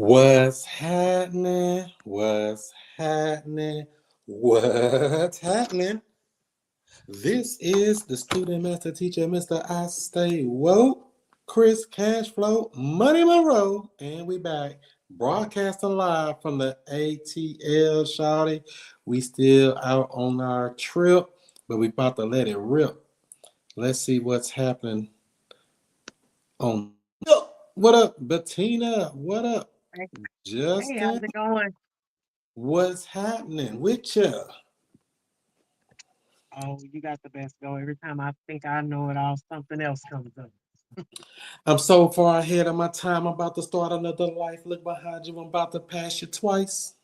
What's happening? What's happening? What's happening? This is the student master teacher, Mr. I Stay Woke, Chris Cashflow, Money Monroe, and we back broadcasting live from the ATL, shawty. We still out on our trip, but we about to let it rip. Let's see what's happening on. What up, Bettina? What up, Hey, hey, Justin? how's it going? What's happening with you? Oh, you got the best go. Every time I think I know it all, something else comes up. I'm so far ahead of my time. I'm about to start another life. Look behind you. I'm about to pass you twice.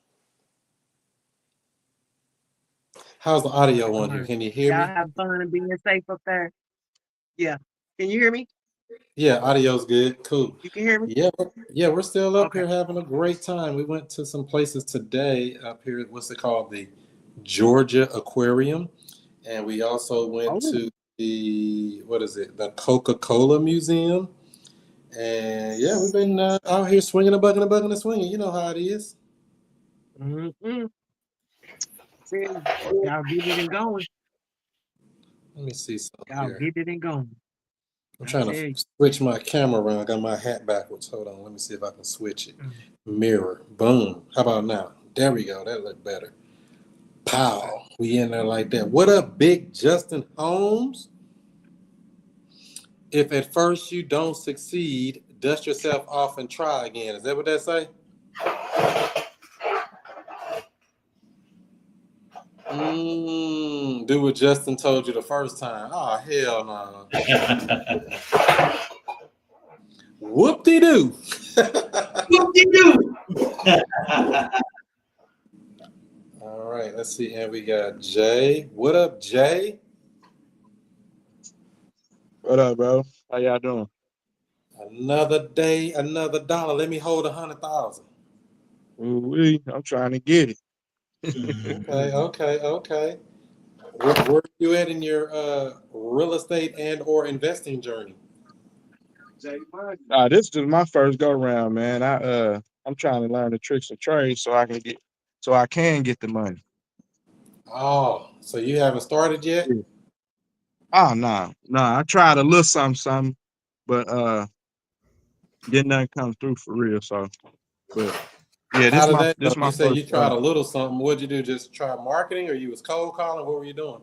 How's the audio on here? Fun. Can you hear Y'all me? have fun and being safe up there. Yeah. Can you hear me? Yeah, audio's good. Cool. You can hear me? Yeah, we're still up Okay. here having a great time. We went to some places today up here. What's it called? The Georgia Aquarium. And we also went Oh, to the Coca-Cola Museum. And yeah, we've been out here swinging a buck and a buck and a swinging. You know how it is. mm-hmm. See, y'all get it and going. Let me see something Y'all here. get it and going. I'm I trying tell to you. switch my camera around. I got my hat backwards. Hold on. Let me see if I can switch it. Mm, Mirror. Boom. How about now? There we go. That looked better. okay. Pow. We in there like that. What up, big Justin Holmes? If at first you don't succeed, dust yourself off and try again. Is that what that say? Do what Justin told you the first time. Oh, hell no. Whoop-de-doo. Whoop-de-doo. All right, let's see. And we got Jay. What up, Jay? What up, bro? How y'all doing? Another day, another dollar. Let me hold 100,000. Ooh-wee, I'm trying to get it. Okay. Where are you at in your real estate and or investing journey? This is my first go round, man. I'm trying to learn the tricks of trade so I can get the money. Oh, so you haven't started yet? Yeah. Oh no. I tried a little something, but didn't nothing come through for real. So, but yeah, How did that go? this You my say first you tried go. a little something. What'd you do? Just try marketing, or you was cold calling? What were you doing?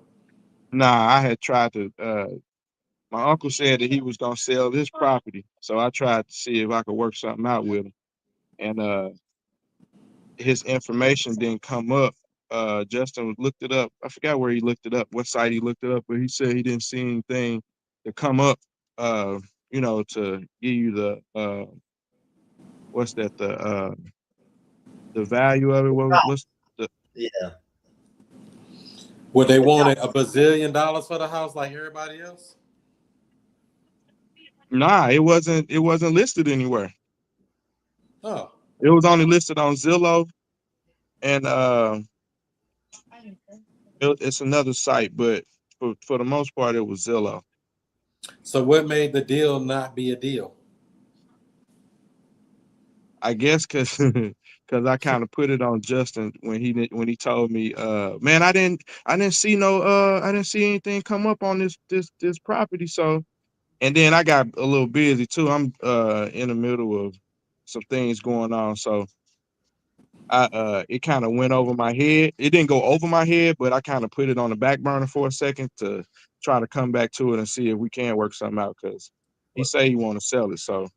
Nah, I had tried to. My uncle said that he was gonna sell his property, so I tried to see if I could work something out with him, and his information didn't come up. Justin looked it up. I forgot where he looked it up, what site he looked it up, but he said he didn't see anything to come up. Uh, to give you the what's that the value of it? What's the Yeah. Would they wanted $1 billion for the house like everybody else? Nah, it wasn't listed anywhere. Oh, It was only listed on Zillow and it's another site, but for the most part, it was Zillow. so what made the deal not be a deal? I guess because I kind of put it on Justin when he told me, man, I didn't see anything come up on this property. So, and then I got a little busy too. I'm in the middle of some things going on, so I it kind of went over my head. It didn't go over my head, but I kind of put it on the back burner for a second to try to come back to it and see if we can work something out. Because he say he want to sell it, so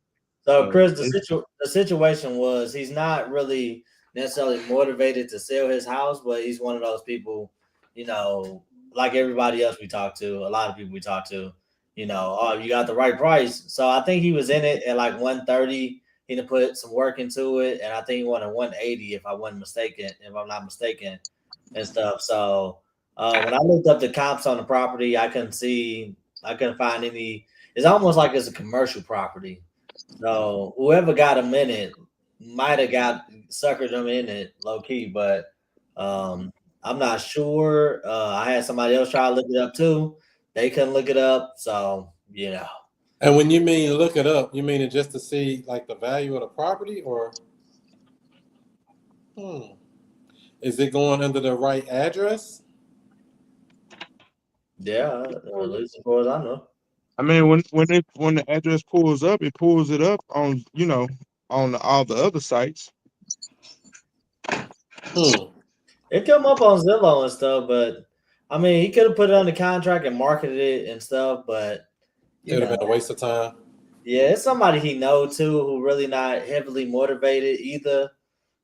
So, Chris, the it's the situation was he's not really necessarily motivated to sell his house, but he's one of those people, you know, like everybody else we talk to, a lot of people we talk to, oh, you got the right price. So I think he was in it at like 130. He done put some work into it, and I think he wanted 180 if I'm not mistaken, and stuff. So when I looked up the comps on the property, I couldn't find any. It's almost like it's a commercial property. So whoever got him in it might have got suckered him in it low key, but um, I'm not sure. I had somebody else try to look it up too. They couldn't look it up, so And when you mean look it up, you mean it just to see like the value of the property, or? Is it going under the right address? Yeah, at least as far as I know. I mean, when the address pulls up, it pulls it up on on all the other sites. Hmm. It come up on Zillow and stuff, but I mean, he could have put it on the contract and marketed it and stuff, but It would have been a waste of time. yeah, it's somebody he know too who really not heavily motivated either.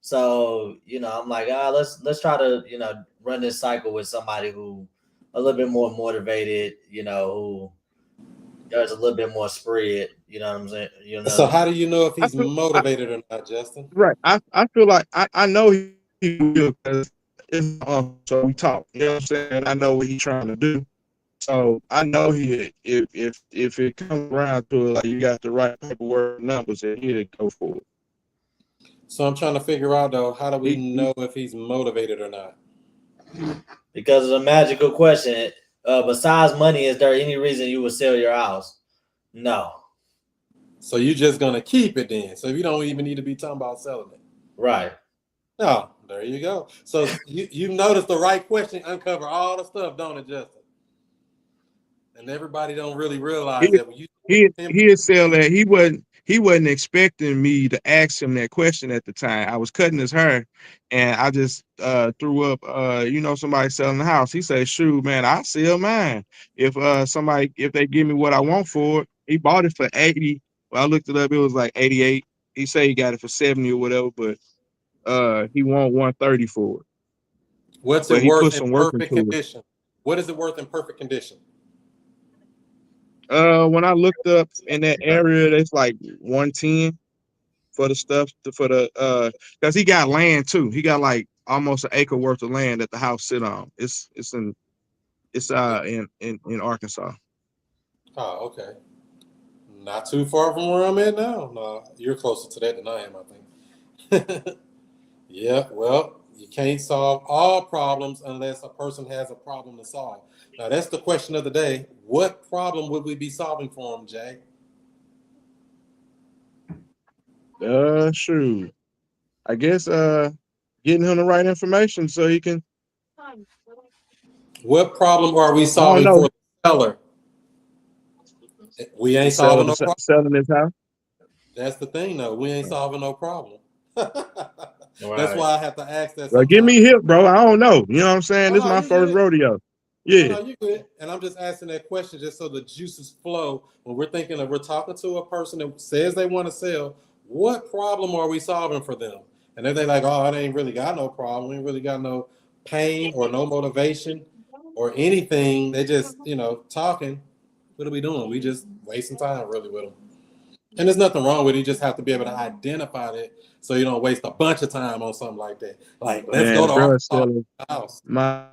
So I'm like, let's try to run this cycle with somebody who a little bit more motivated, who does a little bit more spread. You know what I'm saying? So how do you know if I he's feel motivated or not, Justin? right. I feel like I know he will because it's so we talk. You know what I'm saying? I know what he's trying to do. So I know he if it comes around to it, like you got the right paperwork numbers, then he'll go for it. So I'm trying to figure out though, how do we He- know if he's motivated or not? Because it's a magical question. Besides money, is there any reason you would sell your house? No. So you're just gonna keep it then. So you don't even need to be talking about selling it. Right. Oh, there you go. So you notice the right question uncover all the stuff, don't it, Justin? And everybody don't really realize that when you He'd sell that. He wasn't expecting me to ask him that question at the time. I was cutting his hair, and I just threw up. Somebody selling the house. He said, "Shoot, man, I sell mine if they give me what I want for it." He bought it for 80. Well, I looked it up. It was like 88. He said he got it for 70 or whatever, but he want 130 for it. what's But it he worth put in some work perfect into it. condition? What is it worth in perfect condition? When I looked up in that area, it's like 110 for the stuff because he got land too. He got like almost an acre worth of land that the house sit on. It's in Arkansas. Oh, okay. Not too far from where I'm at now. No, you're closer to that than I am, I think. Yeah, well, you can't solve all problems unless a person has a problem to solve. Now, that's the question of the day. What problem would we be solving for him, Jay? Sure. I guess getting him the right information so he can. What problem are we I don't solving know. for the seller? We ain't solving no problem. Selling his house. That's the thing, though. We ain't solving no problem. That's Right. why I have to ask that Well, give sometimes. me hip, bro. I don't know. You know what I'm saying? Oh, This is no, my you first good. rodeo. No, Yeah. no, you good. And I'm just asking that question just so the juices flow. When we're thinking of we're talking to a person that says they want to sell, what problem are we solving for them? And if they're like, oh, it ain't really got no problem, we ain't really got no pain or no motivation or anything. They just, talking. What are we doing? We just wasting time really with them. And there's nothing wrong with it. You just have to be able to identify that so you don't waste a bunch of time on something like that. Like, let's Man, go the to bro our selling house. my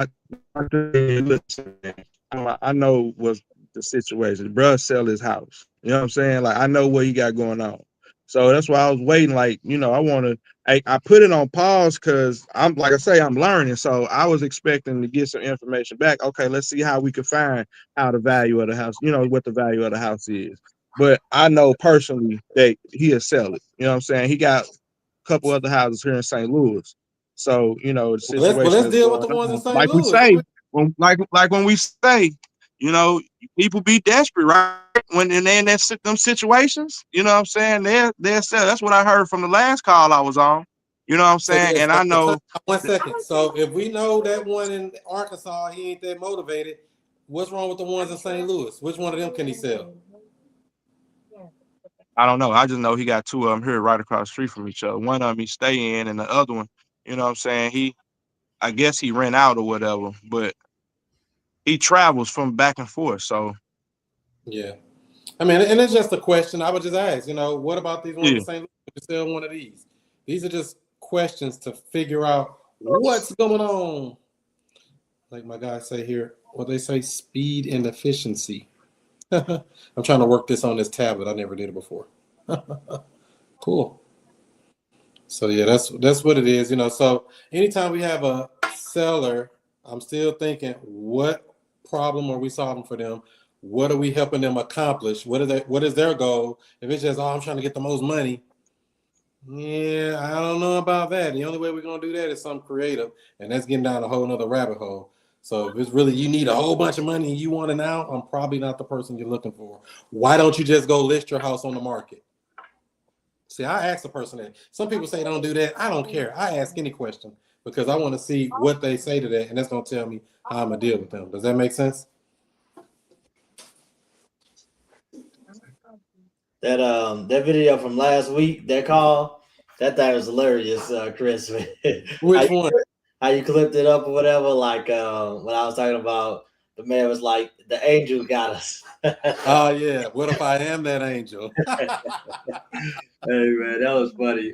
listen, man. I know what's the situation. The bro sell his house. You know what I'm saying? Like I know what he got going on. So that's why I was waiting. Like, I put it on pause because I'm like I say, I'm learning. So I was expecting to get some information back. Okay, let's see how we can find how the value of the house, what the value of the house is. But I know personally that he'll sell it. You know what I'm saying? He got a couple other houses here in St. Louis. So, the situation Let's is deal with going the ones in on. St. Like we Louis. say, when we say, people be desperate, right? When they're in them situations, you know what I'm saying? They're sell. That's what I heard from the last call I was on. You know what I'm So saying? yeah, And I know 1 second. So if we know that one in Arkansas, he ain't that motivated, what's wrong with the ones in St. Louis? Which one of them can he sell? I don't know. I just know he got two of them here right across the street from each other. One of them he stay in, and the other one, you know what I'm saying? I guess he rent out or whatever, but he travels from back and forth. So Yeah. I mean, and it's just a question. I would just ask, what about these ones yeah, in St. Louis? Could you sell one of these? These are just questions to figure out what's going on. Like my guys say here, what they say, speed and efficiency. I'm trying to work this on this tablet. I never did it before. Cool. So yeah, that's what it is. So anytime we have a seller, I'm still thinking, what problem are we solving for them? What are we helping them accomplish? What is their goal? If it's just, I'm trying to get the most money, Yeah, I don't know about that. The only way we're gonna do that is something creative, and that's getting down a whole nother rabbit hole. So if it's really you need a whole bunch of money and you want it now, I'm probably not the person you're looking for. Why don't you just go list your house on the market? See, I ask the person that. Some people say don't do that. I don't care. I ask any question because I want to see what they say to that, and that's gonna tell me how I'm gonna deal with them. Does that make sense? That video from last week, that call, that thing was hilarious, Chris. Which one? How you clipped it up or whatever, like when I was talking about the man was like, the angel got us. Oh yeah. What if I am that angel? Hey man, that was funny.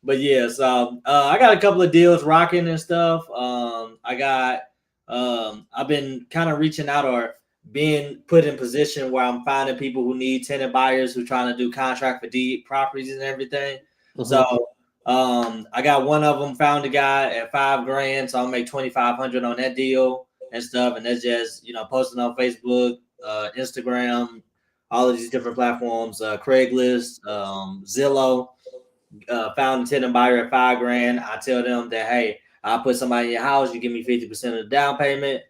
But yeah, so I got a couple of deals rocking and stuff. I've been kind of reaching out or being put in position where I'm finding people who need tenant buyers who trying to do contract for deed properties and everything. Mhm. So I got one of them, found a guy at $5,000, so I'll make 2,500 on that deal and stuff. And that's just posting on Facebook, Instagram, all of these different platforms, Craigslist, Zillow. Found a tenant buyer at $5,000. I tell them that, hey, I'll put somebody in your house. You give me 50% of the down payment.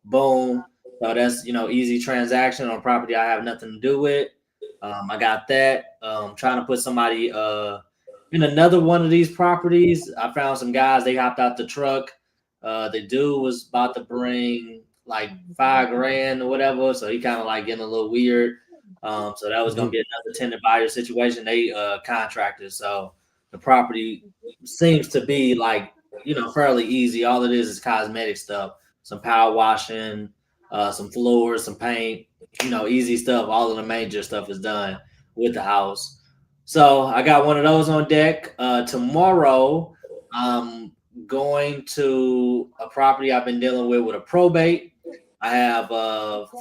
Boom. So that's easy transaction on property I have nothing to do with. I got that. Trying to put somebody in another one of these properties. I found some guys. They hopped out the truck. The dude was about to bring like $5,000 or whatever. So he kind of like getting a little weird. So that was gonna be another tenant buyer situation. They contracted, so the property seems to be like fairly easy. All it is cosmetic stuff, some power washing, some floors, some paint, easy stuff. All of the major stuff is done with the house. So I got one of those on deck. Tomorrow, I'm going to a property I've been dealing with a probate. I have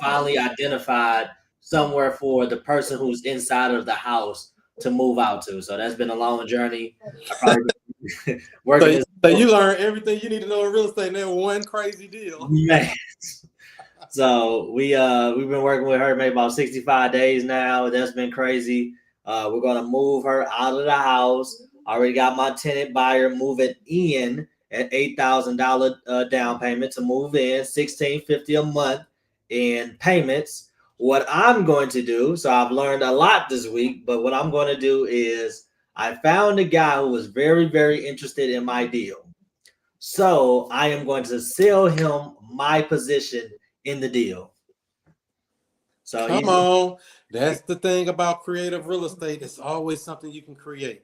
finally identified somewhere for the person who's inside of the house to move out to. So that's been a long journey. I probably working. So you learn everything you need to know in real estate in that one crazy deal. Man. So we've been working with her maybe about 65 days now. That's been crazy. We're gonna move her out of the house. Already got my tenant buyer moving in at $8,000 down payment to move in, $1,650 a month in payments. What I'm going to do, so I've learned a lot this week, but what I'm going to do is I found a guy who was very, very interested in my deal. So I am going to sell him my position in the deal. So Come on. That's the thing about creative real estate. It's always something you can create.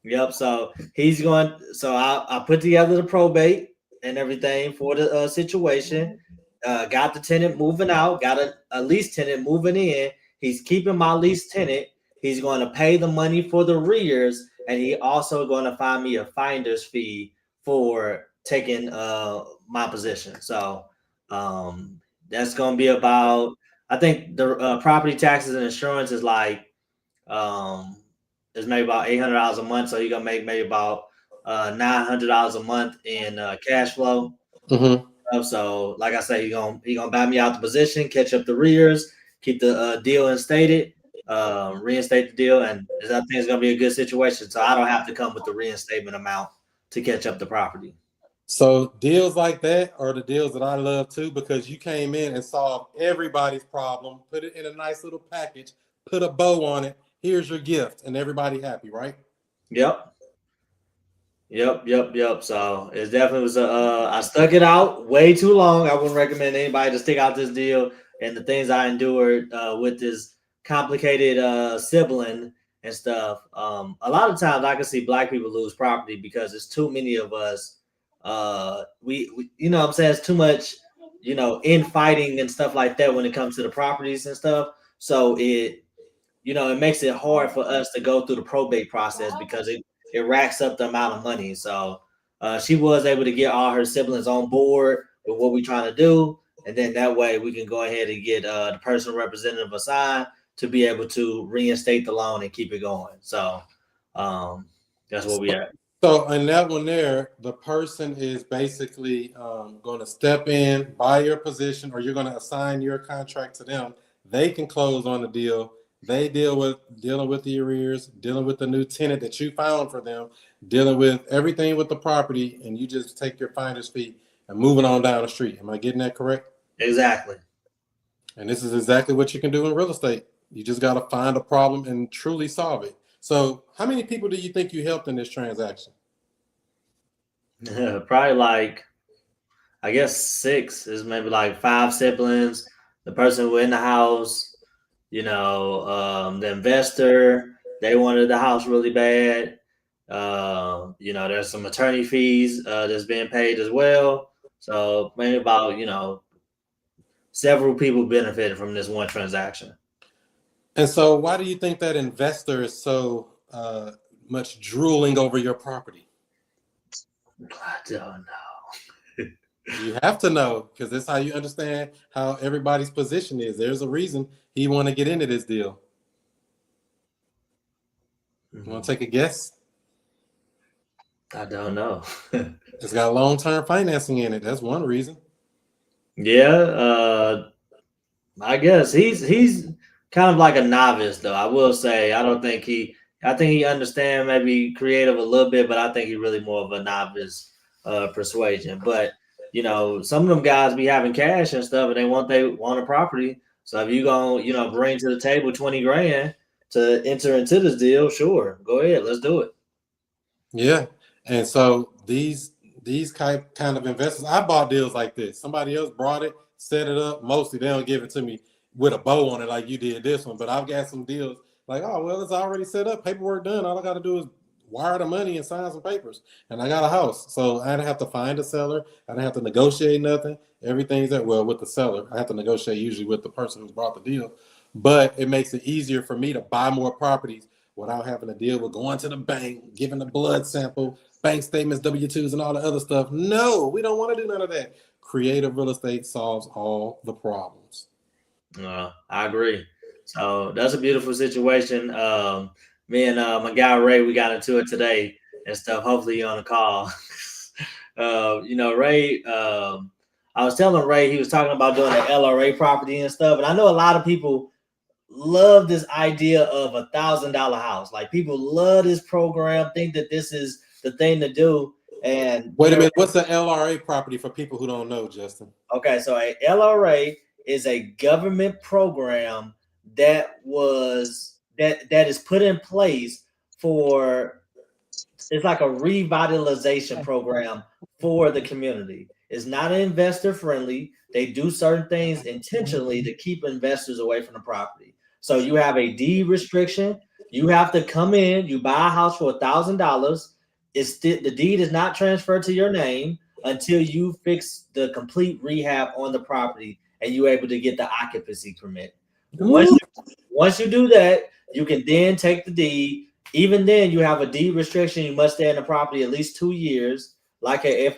Yep. So he's going. So I put together the probate and everything for the situation. Got the tenant moving out. Got a lease tenant moving in. He's keeping my lease tenant. He's going to pay the money for the rears, and he also going to find me a finder's fee for taking my position. So that's going to be about. I think the property taxes and insurance is like is maybe about $800 a month. So you're gonna make maybe about $900 a month in cash flow. Mm-hmm. So like I say, he gonna buy me out the position, catch up the rears, keep the deal instated, reinstate the deal, and I think it's gonna be a good situation. So I don't have to come with the reinstatement amount to catch up the property. So deals like that are the deals that I love too, because you came in and solved everybody's problem, put it in a nice little package, put a bow on it. Here's your gift, and everybody happy, right? Yep. So it definitely was I stuck it out way too long. I wouldn't recommend anybody to stick out this deal and the things I endured with this complicated sibling and stuff. A lot of times I can see Black people lose property because it's too many of us. We you know what I'm saying, it's too much, infighting and stuff like that when it comes to the properties and stuff. So it makes it hard for us to go through the probate process because it racks up the amount of money. So she was able to get all her siblings on board with what we're trying to do. And then that way we can go ahead and get the personal representative assigned to be able to reinstate the loan and keep it going. So that's what we are. So in that one there, the person is basically going to step in, buy your position, or you're going to assign your contract to them. They can close on the deal, They dealing with the arrears, dealing with the new tenant that you found for them, dealing with everything with the property, and you just take your finder's fee and moving on down the street. Am I getting that correct? Exactly. And this is exactly what you can do in real estate. You just got to find a problem and truly solve it. So how many people do you think you helped in this transaction? Probably like, I guess 6 is maybe like 5 siblings, the person who in the house, the investor, they wanted the house really bad. There's some attorney fees that's being paid as well. So maybe about, several people benefited from this one transaction. And so why do you think that investor is so much drooling over your property? I don't know. You have to know, because that's how you understand how everybody's position is. There's a reason he want to get into this deal. You want to take a guess? I don't know. It's got long-term financing in it. That's one reason. Yeah, I guess he's kind of like a novice, though. I will say I think he understands maybe creative a little bit, but I think he's really more of a novice persuasion. But some of them guys be having cash and stuff, and they want a property. So if you gonna bring to the table 20 grand to enter into this deal, sure, go ahead, let's do it. Yeah, and so these kind of investors, I bought deals like this. Somebody else brought it, set it up. Mostly they don't give it to me with a bow on it like you did this one, but I've got some deals like, oh well, it's already set up, paperwork done. All I got to do is wire the money and sign some papers, and I got a house. So I didn't have to find a seller. I didn't have to negotiate nothing. Everything's there. Well, with the seller, I have to negotiate usually with the person who's brought the deal, but it makes it easier for me to buy more properties without having to deal with going to the bank, giving a blood sample, bank statements, W-2s, and all the other stuff. No, we don't want to do none of that. Creative real estate solves all the problems. I agree. So that's a beautiful situation. Me and my guy Ray, we got into it today and stuff. Hopefully you're on the call. Ray, I was telling Ray, he was talking about doing an LRA property and stuff. And I know a lot of people love this idea of $1,000 house. Like, people love this program, think that this is the thing to do. And wait a minute, what's the LRA property for people who don't know, Justin? Okay, so a LRA is a government program that is put in place for, it's like a revitalization program for the community. It's not investor friendly. They do certain things intentionally to keep investors away from the property. So you have a deed restriction. You have to come in, you buy a house for $1,000. The deed is not transferred to your name until you fix the complete rehab on the property and you're able to get the occupancy permit. Once you do that, you can then take the deed. Even then, you have a deed restriction. You must stay in the property at least 2 years, like a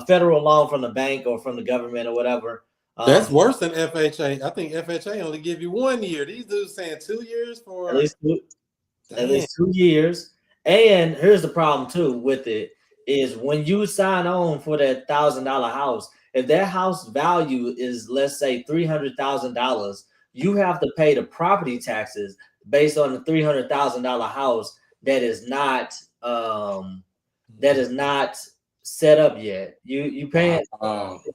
federal loan from the bank or from the government or whatever. That's worse than FHA. I think FHA only give you 1 year. These dudes saying 2 years for at least 2 years. And here's the problem too with it is when you sign on for that $1,000 house, if that house value is, let's say, $300,000, you have to pay the property taxes based on the $300,000 house that is not set up yet. You paying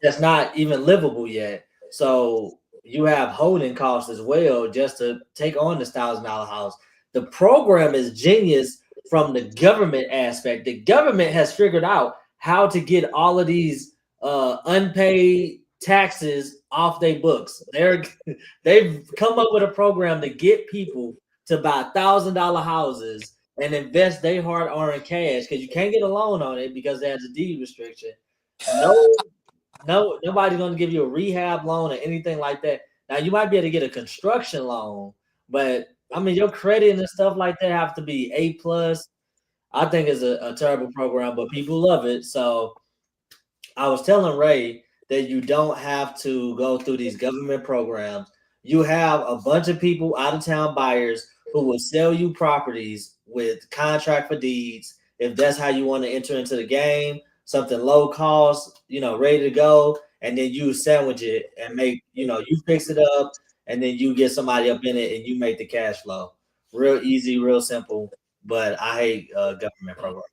that's not even livable yet. So you have holding costs as well just to take on this $1,000 house. The program is genius from the government aspect. The government has figured out how to get all of these unpaid taxes off their books. They've come up with a program to get people to buy $1,000 houses and invest their hard-earned cash, because you can't get a loan on it because there's a deed restriction. Nobody's going to give you a rehab loan or anything like that. Now, you might be able to get a construction loan, but I mean, your credit and stuff like that have to be A+. I think it's a terrible program, but people love it. So I was telling Ray that you don't have to go through these government programs. You have a bunch of people, out-of-town buyers, who will sell you properties with contract for deeds. If that's how you want to enter into the game, something low cost, ready to go. and then you sandwich it and make, you fix it up, and then you get somebody up in it and you make the cash flow. Real easy, real simple. But I hate government programs.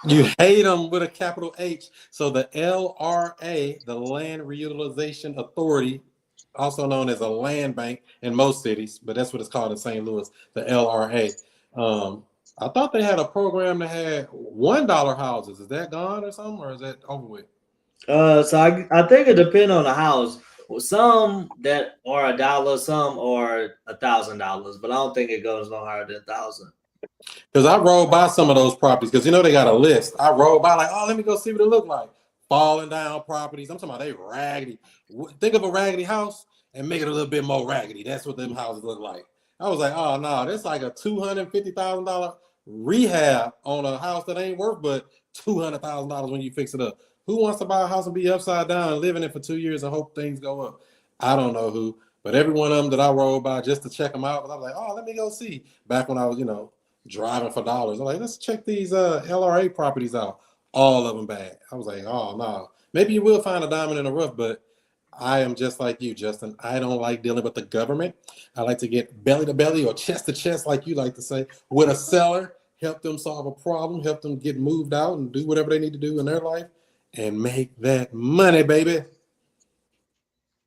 You hate them with a capital H. So the LRA, the Land Reutilization Authority, also known as a land bank in most cities, but that's what it's called in St. Louis, the LRA. I thought they had a program that had $1 houses. Is that gone or something, or is that over with? So I think it depends on the house. Well, some that are $1, some are $1,000, but I don't think it goes no higher than 1,000. Because I rolled by some of those properties, because they got a list. I rolled by like, oh, let me go see what it look like. Falling down properties. I'm talking about they raggedy. Think of a raggedy house and make it a little bit more raggedy. That's what them houses look like. I was like, oh no, that's like a $250,000 rehab on a house that ain't worth but $200,000 when you fix it up. Who wants to buy a house and be upside down and live in it for 2 years and hope things go up? I don't know who, but every one of them that I rolled by just to check them out, I was like, oh, let me go see. Back when I was, driving for dollars, I'm like, let's check these LRA properties out. All of them bad. I was like, oh no. Maybe you will find a diamond in the rough, but I am just like you, Justin. I don't like dealing with the government. I like to get belly to belly or chest to chest, like you like to say, with a seller, help them solve a problem, help them get moved out and do whatever they need to do in their life and make that money, baby.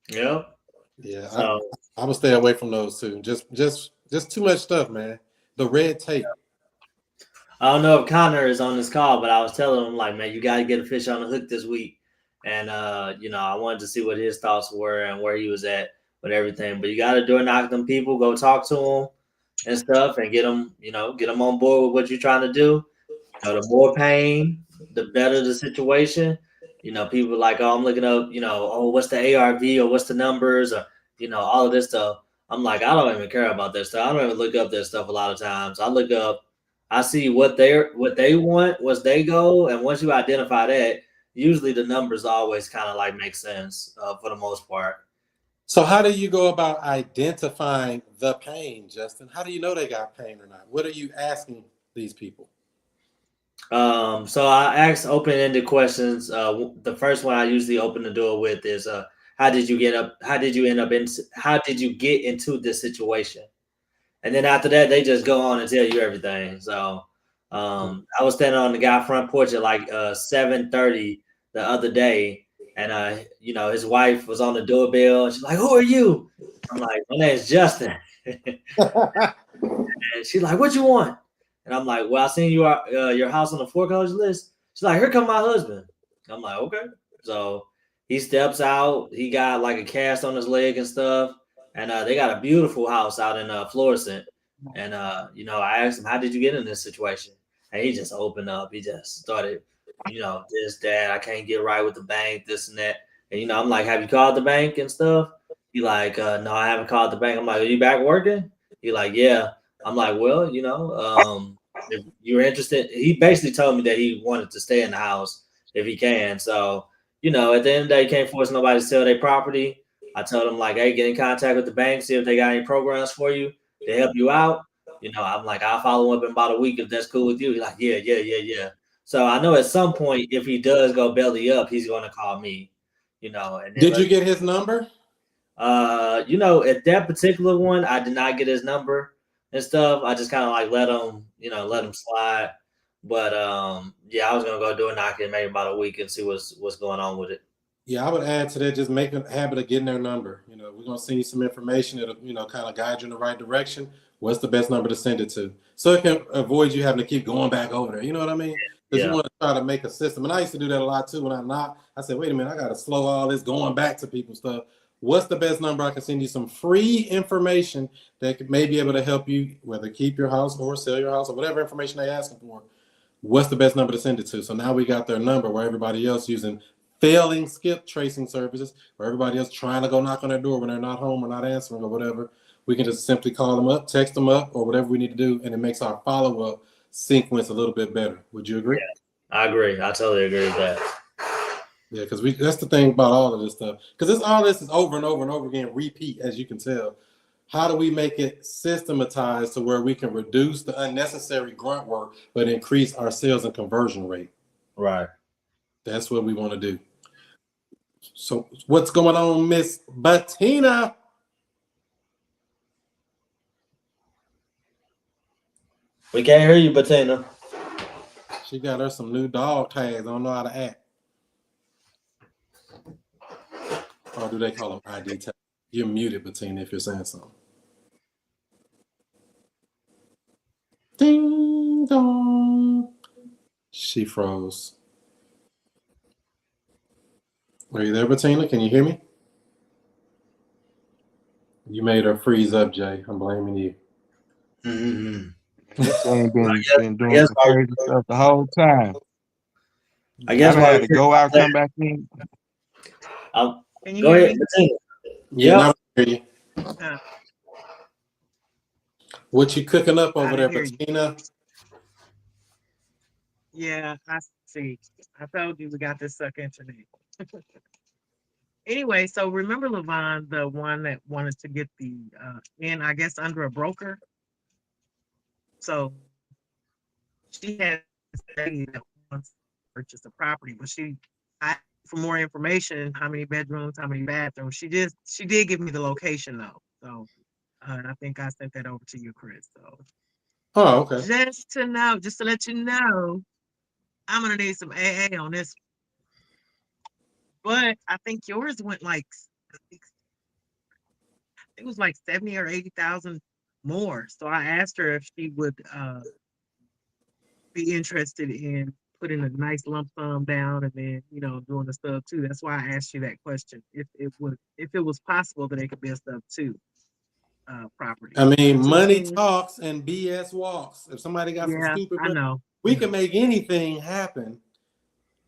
Yeah. Yeah. So I would stay away from those two. Just too much stuff, man. The red tape. I don't know if Connor is on this call, but I was telling him, like, man, you got to get a fish on the hook this week. And, I wanted to see what his thoughts were and where he was at with everything. But you got to door knock them people, go talk to them and stuff, and get them on board with what you're trying to do. The more pain, the better the situation. People are like, oh, I'm looking up, oh, what's the ARV or what's the numbers or, all of this stuff. I'm like, I don't even care about that stuff. I don't even look up that stuff a lot of times. I see what they want, what's they goal, and once you identify that, usually the numbers always kind of like make sense for the most part. So how do you go about identifying the pain, Justin? How do you know they got pain or not? What are you asking these people? So I ask open-ended questions. The first one I usually open the door with is, how did you get into this situation? And then after that, they just go on and tell you everything. So I was standing on the guy front porch at like 7:30 the other day, and his wife was on the doorbell, and she's like, "Who are you?" I'm like, "My name's Justin." And she's like, "What you want?" And I'm like, "Well, I seen your house on the foreclosure list." She's like, "Here come my husband." I'm like, "Okay." So he steps out. He got like a cast on his leg and stuff. And they got a beautiful house out in Florissant. And, I asked him, how did you get in this situation? And he just opened up. He just started, this, that, I can't get right with the bank, this and that. And, I'm like, have you called the bank and stuff? He like, no, I haven't called the bank. I'm like, are you back working? He like, yeah. I'm like, well, if you're interested, he basically told me that he wanted to stay in the house if he can. So, at the end of the day, he can't force nobody to sell their property. I told him, like, hey, get in contact with the bank, see if they got any programs for you to help you out. I'm like, I'll follow up in about a week if that's cool with you. He's like, yeah. So I know at some point, if he does go belly up, he's going to call me, And then Did you get his number? At that particular one, I did not get his number and stuff. I just kind of like let him slide. But I was going to go do a knock in maybe about a week and see what's going on with it. Yeah, I would add to that, just make a habit of getting their number. We're going to send you some information that'll, kind of guide you in the right direction. What's the best number to send it to? So it can avoid you having to keep going back over there. You know what I mean? Because you want to try to make a system. And I used to do that a lot too when I'm not. I said, wait a minute, I got to slow all this going back to people stuff. What's the best number? I can send you some free information that may be able to help you, whether keep your house or sell your house or whatever information they're asking for. What's the best number to send it to? So now we got their number where everybody else using failing skip tracing services, where everybody else trying to go knock on their door when they're not home or not answering or whatever. We can just simply call them up, text them up, or whatever we need to do, and it makes our follow-up sequence a little bit better. Would you agree? Yeah, I agree. I totally agree with that. Yeah, because that's the thing about all of this stuff. Because all this is over and over and over again, repeat, as you can tell. How do we make it systematized to where we can reduce the unnecessary grunt work, but increase our sales and conversion rate? Right. That's what we want to do. So what's going on, Miss Bettina? We can't hear you, Bettina. She got her some new dog tags. I don't know how to act. Or do they call them ID tags? You're muted, Bettina, if you're saying something. Ding dong. She froze. Are you there, Bettina? Can you hear me? You made her freeze up, Jay. I'm blaming you. Mm-hmm. This ain't been I doing guess some crazy stuff the whole time. I guess I while had to go out, come back in. I'll, Can you go hear ahead, me? Bettina. Yeah, Yep. now I hear you. Uh, What you cooking up I over there, didn't hear you. Bettina? Yeah, I see. I told you we got this suck internet. Anyway, so remember Levon, the one that wanted to get the in, I guess, under a broker. So she had this lady that wants to purchase a property, but she asked for more information, how many bedrooms, how many bathrooms. She did give me the location though. So and I think I sent that over to you, Chris. So Oh, okay. just to let you know, I'm gonna need some AA on this. But I think yours went like it was like 70 or 80,000 more. So I asked her if she would be interested in putting a nice lump sum down and then, doing the sub two. That's why I asked you that question. If it was possible that it could be a sub two property. I mean, money Mhm. talks and BS walks. If somebody got some Yeah, stupid I money, know. we can make anything happen.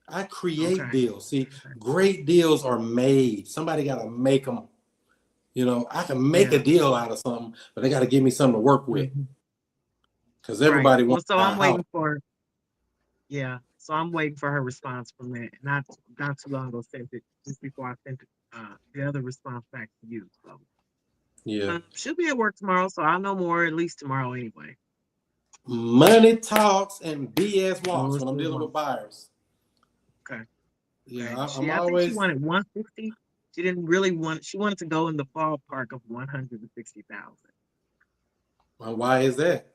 I create Okay. deals. See, great deals are made. Somebody got to make them. I can make Yeah. a deal out of something, but they got to give me something to work with. Mhm. Because everybody Well, wants so to buy I'm a waiting house. for so I'm waiting for her response from that. Not too long ago, sent it just before I sent it, the other response back to you. So Yeah. she'll be at work tomorrow, so I'll know more at least tomorrow anyway. Money talks and BS walks Yours when I'm will dealing work. with buyers. Okay. Yeah, Okay. I'm I think she always. wanted 160. She didn't really want. She wanted to go in the ballpark of 160,000. Well, why is that?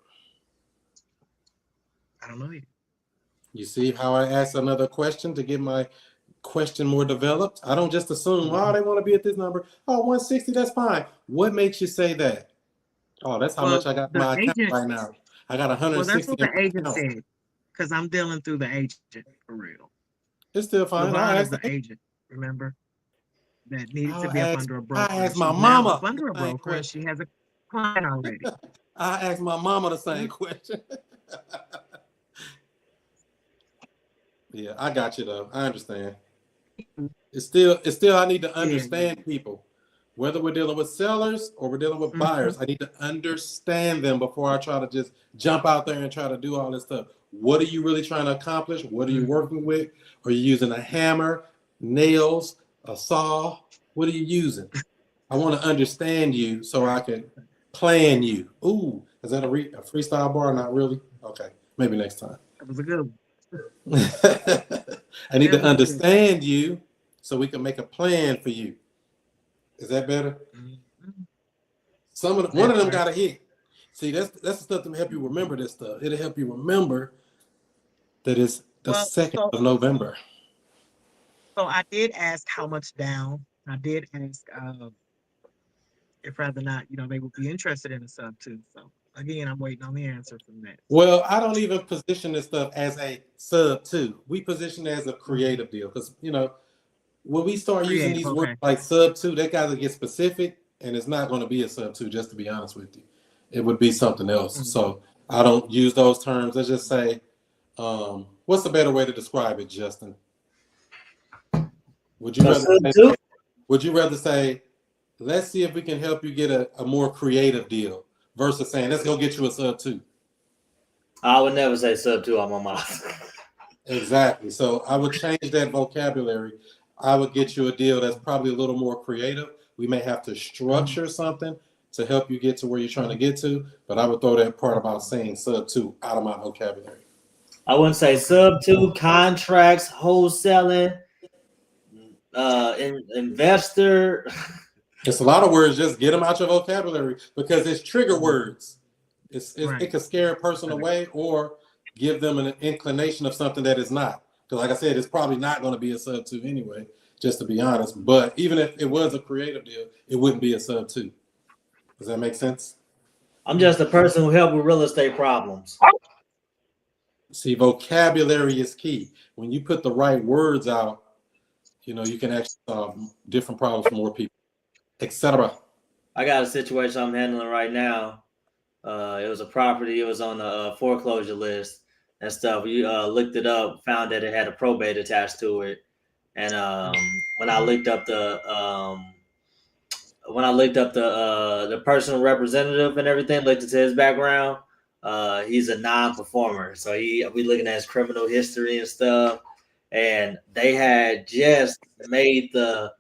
I don't know yet. You see how I asked another question to get my question more developed? I don't just assume, oh, they want to be at this number. Oh, 160, that's fine. What makes you say that? Oh, that's how much I got in The my account agent. right now. I got Well, that's 160 what in the my agent account. said. Because I'm dealing through the agent for real. It's still fine. Levon is the agent. Remember, that needed to be up under a broker. I asked my She's now up mama under a the same broker, and question. she has a client already. I asked my mama the same question. Yeah, I got you though. I understand. It's still I need to understand people. Whether we're dealing with sellers or we're dealing with buyers, I need to understand them before I try to just jump out there and try to do all this stuff. What are you really trying to accomplish? What are you working with? Are you using a hammer, nails, a saw? What are you using? I want to understand you so I can plan you. Ooh, is that a freestyle bar? Not really. Okay, maybe next time. That was a good one. I need to understand you so we can make a plan for you. Is that better? One of them got to hit. See, that's the stuff to help you remember this stuff. It'll help you remember that it's the 2nd of November. So I did ask how much down. I did ask if rather not, they would be interested in a sub too. So again, I'm waiting on the answer from that. Well, I don't even position this stuff as a sub two. We position it as a creative deal because when we start using these words like sub two, that got to get specific, and it's not going to be a sub two. Just to be honest with you, it would be something else. So I don't use those terms. Let's just say, what's the better way to describe it, Justin? Would you rather say, let's see if we can help you get a more creative deal versus saying, let's go get you a sub two? I would never say sub two on my mouth. Exactly. So I would change that vocabulary. I would get you a deal that's probably a little more creative. We may have to structure something to help you get to where you're trying to get to, but I would throw that part about saying sub two out of my vocabulary. I wouldn't say sub two, contracts, wholesaling. investor. It's a lot of words. Just get them out your vocabulary because it's trigger words. Right. It could scare a person away or give them an inclination of something that is not. Because, like I said, it's probably not going to be a sub 2 anyway, just to be honest. But even if it was a creative deal, it wouldn't be a sub 2. Does that make sense? I'm just a person who help with real estate problems. See, vocabulary is key. When you put the right words out, you know, you can actually solve different problems for more people, etc. I got a situation I'm handling right now. It was a property. It was on the foreclosure list and stuff. We looked it up, found that it had a probate attached to it. And when I looked up the personal representative and everything, looked into his background, he's a non-performer. So we looking at his criminal history and stuff. And they had just made the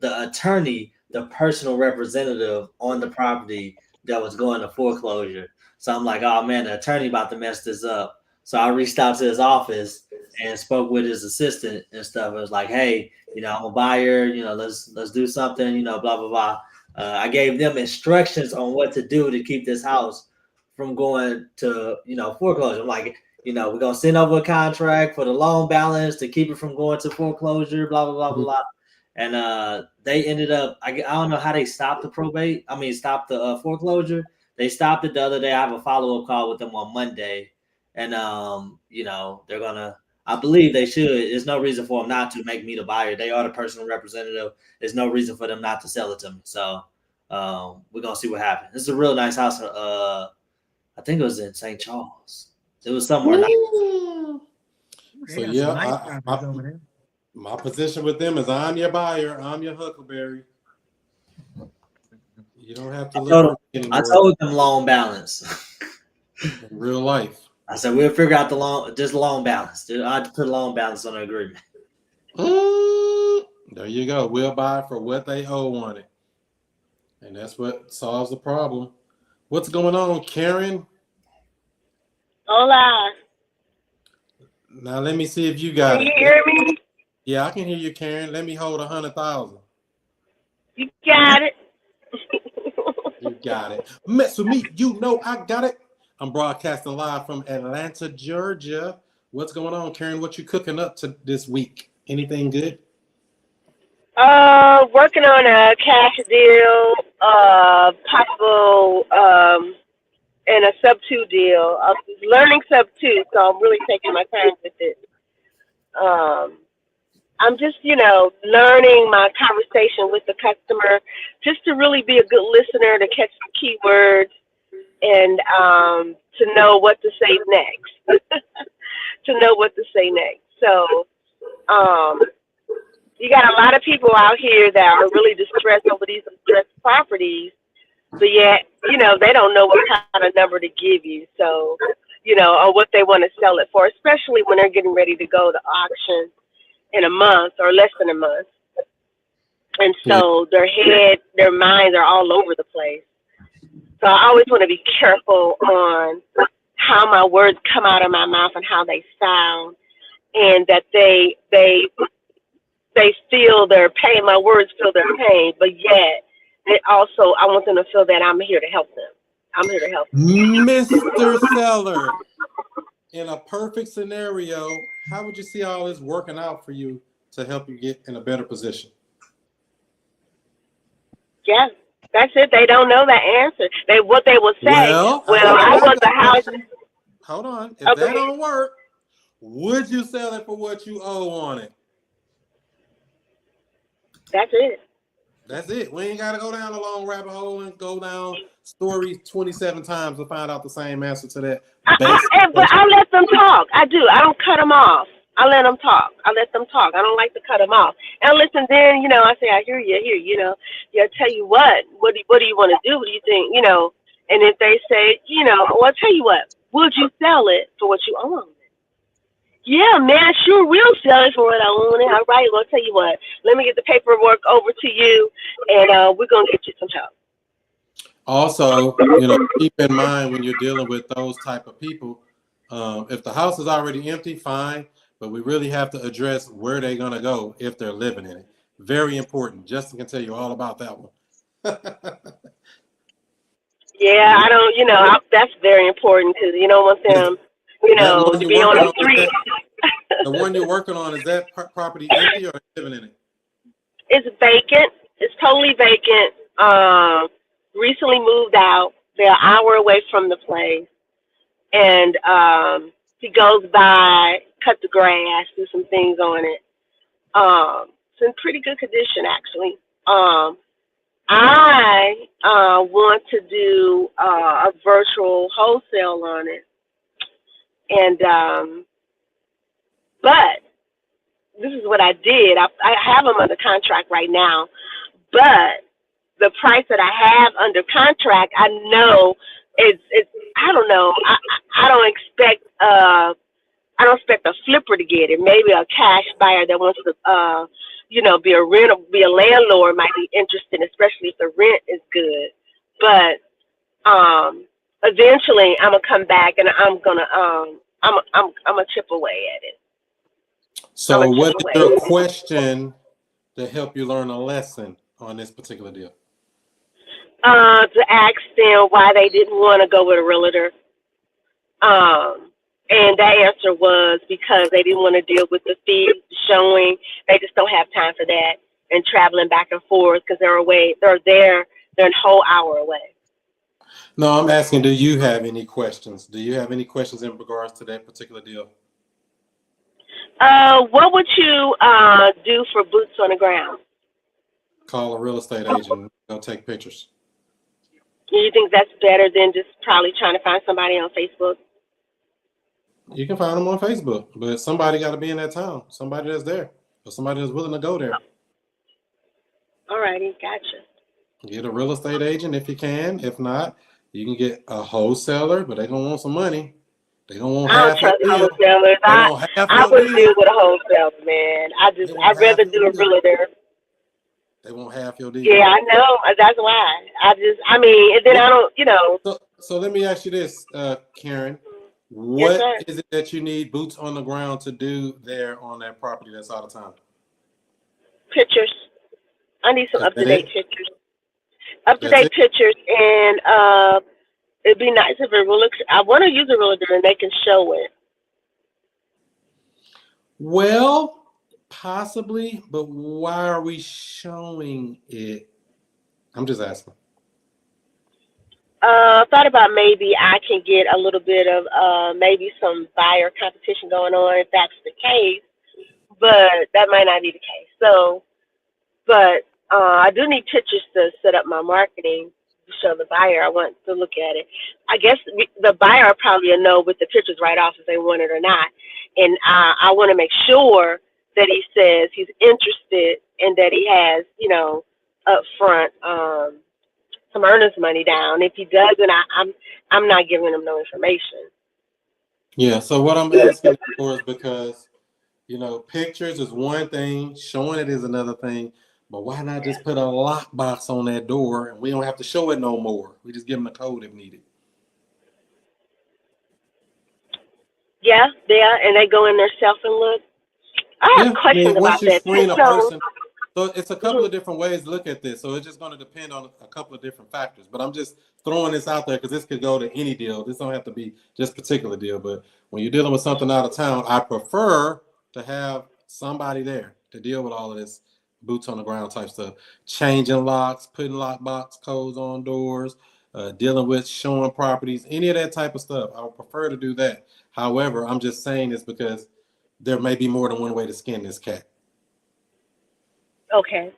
attorney the personal representative on the property that was going to foreclosure. So I'm like, oh man, the attorney about to mess this up. So I reached out to his office and spoke with his assistant and stuff. It was like, hey, you know, I'm a buyer, you know, let's do something, you know, blah, blah, blah. I gave them instructions on what to do to keep this house from going to, you know, foreclosure. I'm like, you know, we're going to send over a contract for the loan balance to keep it from going to foreclosure, blah, blah, blah, blah, blah. And they ended up, I don't know how they stopped the stopped the foreclosure. They stopped it the other day. I have a follow-up call with them on Monday. And, you know, they're going to, I believe they should. There's no reason for them not to make me the buyer. They are the personal representative. There's no reason for them not to sell it to me. So we're going to see what happens. This is a real nice house. I think it was in St. Charles. It was somewhere. So yeah, my position with them is I'm your buyer. I'm your Huckleberry. You don't have to look I told them loan balance. In real life. I said, we'll figure out the loan balance. I had to put a loan balance on the agreement. There you go. We'll buy for what they owe on it. And that's what solves the problem. What's going on, Karen? Hola. Now let me see if you got Can it. you hear me? Yeah, I can hear you, Karen. Let me hold 100,000. You got it. You got it. Mess with me. You know I got it. I'm broadcasting live from Atlanta, Georgia. What's going on, Karen? What you cooking up to this week? Anything good? Working on a cash deal, possible, and a sub 2 deal. I'm learning sub 2, so I'm really taking my time with it. I'm just, you know, learning my conversation with the customer, just to really be a good listener, to catch the keywords, and to know what to say next. So, you got a lot of people out here that are really distressed over these distressed properties, but yet, you know, they don't know what kind of number to give you. So, you know, or what they want to sell it for, especially when they're getting ready to go to auction in a month or less than a month. And so their minds are all over the place. So I always want to be careful on how my words come out of my mouth and how they sound, and that they feel their pain. My words feel their pain, but yet I want them to feel that I'm here to help them. I'm here to help them. Mr. Seller, in a perfect scenario, how would you see all this working out for you to help you get in a better position? Yeah, that's it. They don't know that answer. What they will say, I want the house. Hold on. If that don't work, would you sell it for what you owe on it? That's it. That's it. We ain't got to go down a long rabbit hole and go down stories 27 times to find out the same answer to that. But I let them talk. I do. I don't cut them off. I let them talk. I don't like to cut them off. And listen, then, you know, I say, I hear you, you know. Yeah, I tell you what do you want to do? What do you think? You know, and if they say, you know, well, I'll tell you what, would you sell it for what you own? Yeah, man, sure, we'll sell it for what I own. All right, well, I'll tell you what, let me get the paperwork over to you, and we're going to get you some help. Also, you know, keep in mind when you're dealing with those type of people, if the house is already empty, fine. but we really have to address where they're gonna go if they're living in it. Very important. Justin can tell you all about that one. Yeah, I don't. That's very important because you don't want them, That one to you're be on working the on, street. the one you're working on, is that property empty or living in it? It's vacant. It's totally vacant. Recently moved out. They're an hour away from the place, and he goes by, cut the grass, do some things on it. It's in pretty good condition, actually. I want to do a virtual wholesale on it, and but this is what I did. I have them under contract right now, but the price that I have under contract, I know it's I don't know. I don't expect a flipper to get it. Maybe a cash buyer that wants to be a renter, be a landlord might be interested, especially if the rent is good. But eventually I'm gonna come back and I'm gonna chip away at it. So what is your question to help you learn a lesson on this particular deal? To ask them why they didn't want to go with a realtor. And that answer was because they didn't want to deal with the fees, the showing. They just don't have time for that, and traveling back and forth because they're a whole hour away. No, I'm asking, do you have any questions? Do you have any questions in regards to that particular deal? What would you do for boots on the ground? Call a real estate agent. Go take pictures. Do you think that's better than just probably trying to find somebody on Facebook? You can find them on Facebook, but somebody got to be in that town. Somebody that's there, or somebody that's willing to go there. All righty, gotcha. Get a real estate agent if you can. If not, you can get a wholesaler, but they don't want some money. They don't want I half don't trust your deal. wholesalers. I wouldn't deal. deal with a wholesaler, man. I'd rather do a realtor. They want half your deal. Yeah, I know. That's why. And then I don't, So let me ask you this, Karen. What is it that you need boots on the ground to do there on that property that's out of town? Pictures. I need some up-to-date pictures. Up-to-date pictures, and it'd be nice if I want to use a realtor and they can show it. Well, possibly, but why are we showing it? I'm just asking. Thought about maybe I can get a little bit of maybe some buyer competition going on if that's the case, but that might not be the case. So, but I do need pictures to set up my marketing to show the buyer. I want to look at it. I guess the buyer probably will know with the pictures right off if they want it or not, and I want to make sure that he says he's interested and that he has, up front some earnest money down. If he doesn't, I'm not giving him no information. Yeah. So what I'm asking for is because, pictures is one thing, showing it is another thing. But why not just put a lockbox on that door and we don't have to show it no more? We just give them the code if needed. Yeah, and they go in their self and look. I have questions about that too. So it's a couple of different ways to look at this. So it's just going to depend on a couple of different factors. But I'm just throwing this out there because this could go to any deal. This don't have to be just particular deal. But when you're dealing with something out of town, I prefer to have somebody there to deal with all of this boots on the ground type stuff. Changing locks, putting lockbox codes on doors, dealing with showing properties, any of that type of stuff. I would prefer to do that. However, I'm just saying this because there may be more than one way to skin this cat. Okay.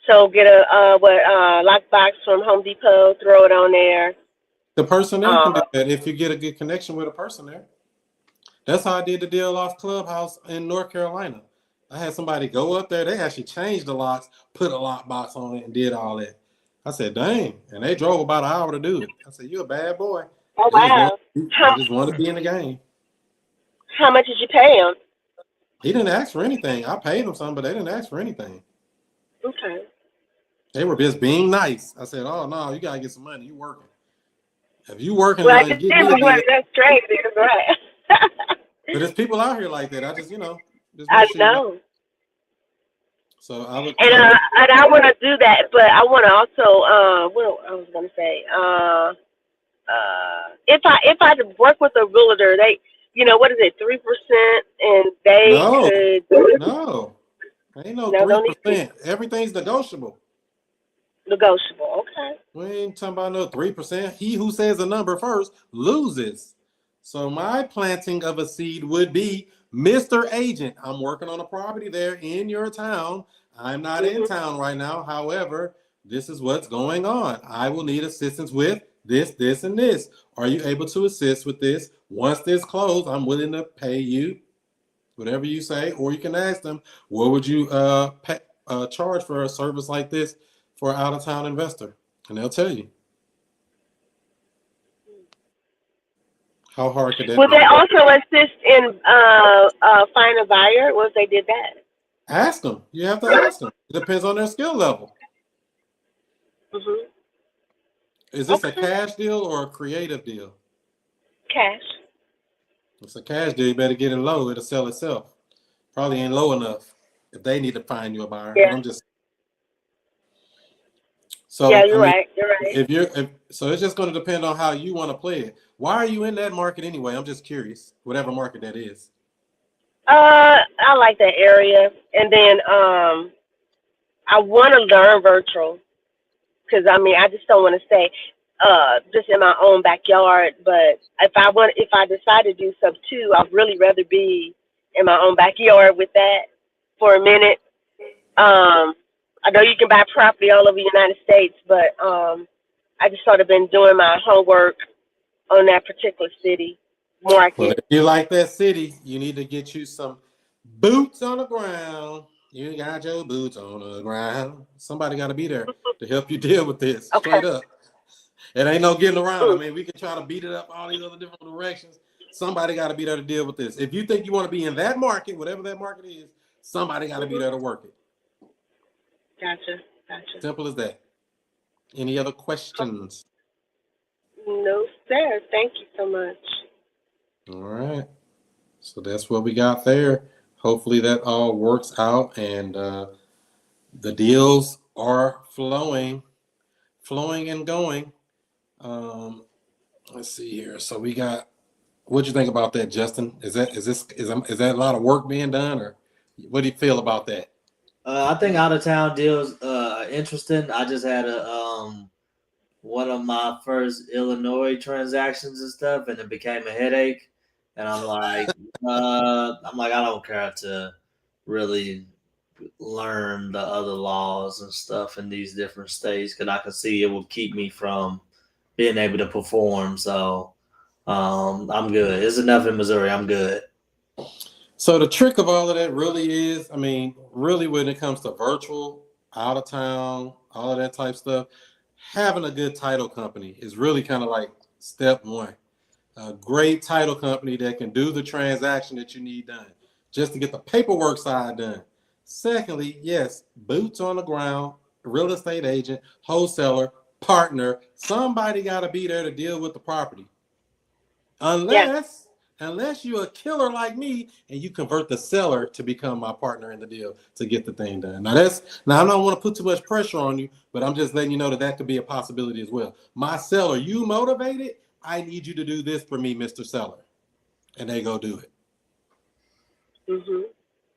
So get a lockbox from Home Depot, throw it on there. The person there can do that if you get a good connection with a person there. That's how I did the deal off Clubhouse in North Carolina. I had somebody go up there. They actually changed the locks, put a lockbox on it, and did all that. I said, dang. And they drove about an hour to do it. I said, you're a bad boy. Oh, wow. I just want to be in the game. How much did you pay him? He didn't ask for anything. I paid him something, but they didn't ask for anything. Okay. They were just being nice. I said, oh, no, you got to get some money. You working. If you working, well, that's crazy, right? But there's people out here like that. I just, just I make sure you know. know. So I would. And I want to do that, but I want to also what I was going to say. If I work with a realtor, they, what is it, 3%, and they No, could no, ain't no no, don't need 3%. Everything's negotiable. negotiable. Okay. We ain't talking about no 3%. He who says a number first loses. So my planting of a seed would be, Mr. Agent, I'm working on a property there in your town. I'm not in town right now. However, this is what's going on. I will need assistance with this, this, and this. Are you able to assist with this? Once this closed, I'm willing to pay you whatever you say, or you can ask them, what would you charge for a service like this for an out-of-town investor? And they'll tell you. How hard could that Will be? they also assist in find a buyer? What if they did that? Ask them. You have to ask them. It depends on their skill level. Mhm. Is this a Okay. cash deal or a creative deal? Cash. If it's a cash deal, you better get it low. It'll sell itself. Probably ain't low enough if they need to find you a buyer. Yeah. I'm just so. Yeah, I you're mean, right. You're right. so it's just going to depend on how you want to play it. Why are you in that market anyway? I'm just curious. Whatever market that is. I like that area, and then I want to learn virtual because I just don't want to stay just in my own backyard. But if I decide to do sub 2, I'd really rather be in my own backyard with that for a minute. I know you can buy property all over the United States, but I just sort of been doing my homework on that particular city Well, market. if you like that city, you need to get you some boots on the ground. You got your boots on the ground. Somebody got to be there to help you deal with this. Okay. Straight up. It ain't no getting around. I mean, we can try to beat it up all these other different directions. Somebody got to be there to deal with this. If you think you want to be in that market, whatever that market is, somebody got to be there to work it. Gotcha. Simple as that. Any other questions? No, sir. Thank you so much. All right. So that's what we got there. Hopefully that all works out and the deals are flowing and going. Let's see here. So we got. What'd you think about that, Justin? Is that a lot of work being done, or what do you feel about that? I think out of town deals are interesting. I just had one of my first Illinois transactions and stuff, and it became a headache. And I'm like, I don't care to really learn the other laws and stuff in these different states because I can see it will keep me from being able to perform. So I'm good. It's enough in Missouri. I'm good. So the trick of all of that really is, really when it comes to virtual, out of town, all of that type stuff, having a good title company is really kind of like step one. A great title company that can do the transaction that you need done just to get the paperwork side done. Secondly, yes, boots on the ground, real estate agent, wholesaler, partner, somebody got to be there to deal with the property. Unless you're a killer like me and you convert the seller to become my partner in the deal to get the thing done. Now I don't want to put too much pressure on you, but I'm just letting you know that could be a possibility as well. My seller, you motivated? I need you to do this for me, Mr. Seller. And they go do it. Mm-hmm.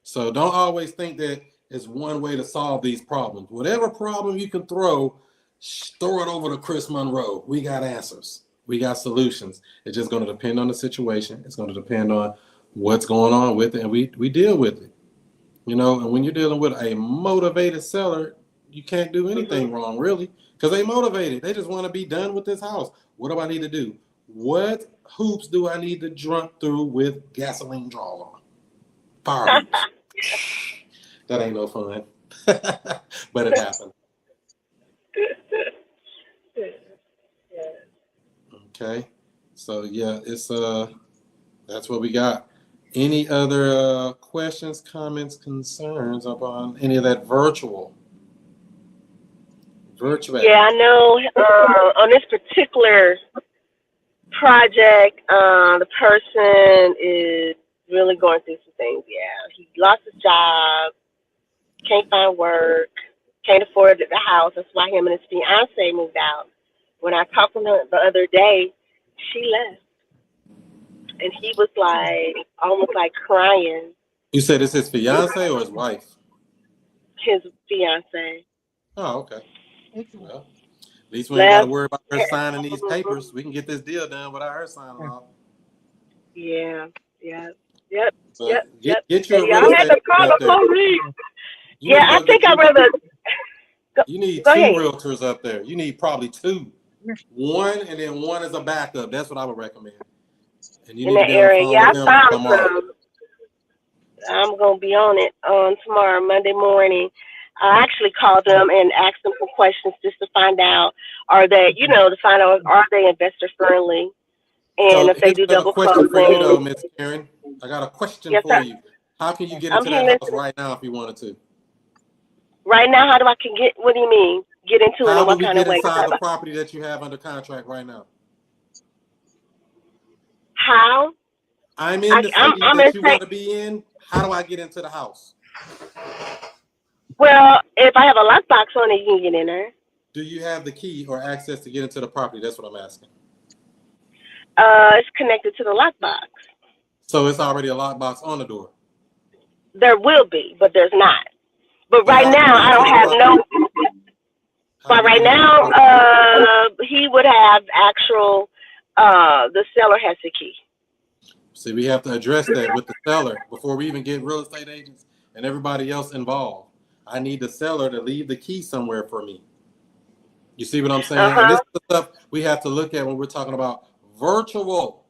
So don't always think that it's one way to solve these problems. Whatever problem you can throw it over to Chris Monroe. We got answers. We got solutions. It's just going to depend on the situation. It's going to depend on what's going on with it, and we deal with it. And when you're dealing with a motivated seller, you can't do anything wrong, really, because they motivated. They just want to be done with this house. What do I need to do? What hoops do I need to jump through with gasoline draw on? Fire hoops. That ain't no fun, but it happened. Okay, so yeah, it's that's what we got. Any other questions, comments, concerns upon any of that virtual? Yeah, I know on this particular project, the person is really going through some things. Yeah, he lost his job, can't find work, can't afford the house. That's why him and his fiance moved out. When I talked to him the other day, she left, and he was like almost like crying. You said it's his fiance or his wife? His fiance Oh, okay. Well, at least we ain't got to left. worry about her signing these papers. We can get this deal done without her signing off. Yeah, yeah, yep, But yep, yep. get you a Yeah, real I had estate to call agent up the there. police. You need Yeah, to I go think get I'd rather you need go two ahead. realtors up there. You need probably two. One and then one as a backup. That's what I would recommend. And you In need to that be on the area. phone Yeah, with I them found tomorrow. some. I'm gonna be on it on tomorrow, Monday morning. I actually called them and asked them some questions just to find out are they, to find out are they investor friendly and So if they here's do another double question for you though, closing. Miss Karen. I got a question Yes, for sir. you. How can you get I'm into that here house listening. right now if you wanted to? Right now, how do I can get? What do you mean? Get into it How in do what we kind of get way? inside the property that you have under contract right now? How? I'm in the I'm city gonna that you say. want to be in. How do I get into the house? Well, if I have a lockbox on it, you can get in there. Do you have the key or access to get into the property? That's what I'm asking. It's connected to the lockbox. So it's already a lockbox on the door. There will be, but there's not. But So right how do we now, get I into don't the have property? no. How But do we right get into the now, property? he would have actual. The seller has the key. See, we have to address that with the seller before we even get real estate agents and everybody else involved. I need the seller to leave the key somewhere for me. You see what I'm saying? And this is the stuff we have to look at when we're talking about virtual.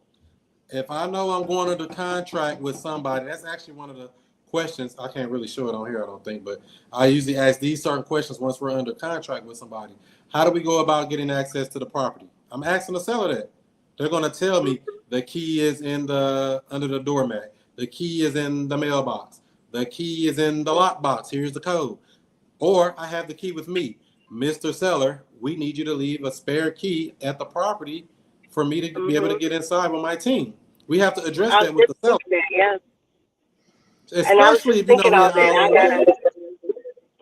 If I know I'm going under contract with somebody, that's actually one of the questions. I can't really show it on here, I don't think, but I usually ask these certain questions once we're under contract with somebody. How do we go about getting access to the property? I'm asking the seller that. They're going to tell me the key is under the doormat. The key is in the mailbox. The key is in the lockbox. Here's the code. Or I have the key with me. Mr. Seller, we need you to leave a spare key at the property for me to be able to get inside with my team. We have to address I was that with the just seller, thinking that, yeah. And I was especially just if you know thinking he all an that. hour I away.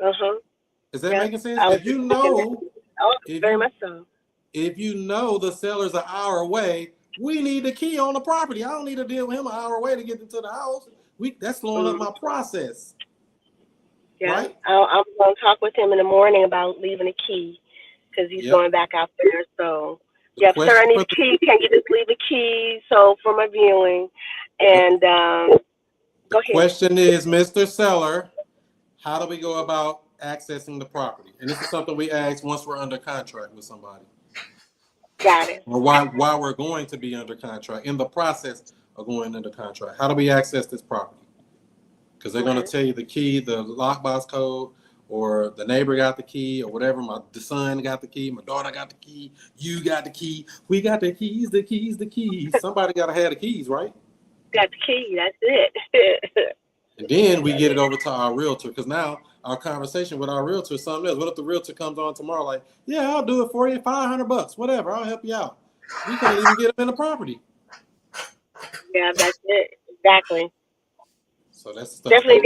gotta. Is that Yeah. making sense? I was If just you thinking know, that. Oh, if very you much so. if you know the seller's an hour away, we need the key on the property. I don't need to deal with him an hour away to get into the house. That's slowing up my process. Yeah. Right? I'm gonna talk with him in the morning about leaving a key because he's going back out there. So, The yep, sir, I question need for a key. Can you just leave a key so for my viewing? And go the ahead. question is, Mr. Seller, how do we go about accessing the property? And this is something we ask once we're under contract with somebody. Got it. Or while we're going to be under contract, in the process of going under contract. How do we access this property? Because they're going to tell you the key, the lockbox code, or the neighbor got the key, or whatever. The son got the key, my daughter got the key, you got the key, we got the keys, the keys, the keys. Somebody got to have the keys, right? Got the key. That's it. And then we get it over to our realtor, because now our conversation with our realtor is something else. What if the realtor comes on tomorrow like, yeah, I'll do it for you, $500, whatever, I'll help you out. We can't even get them in the property. Yeah, that's it. Exactly. So that's the stuff. Definitely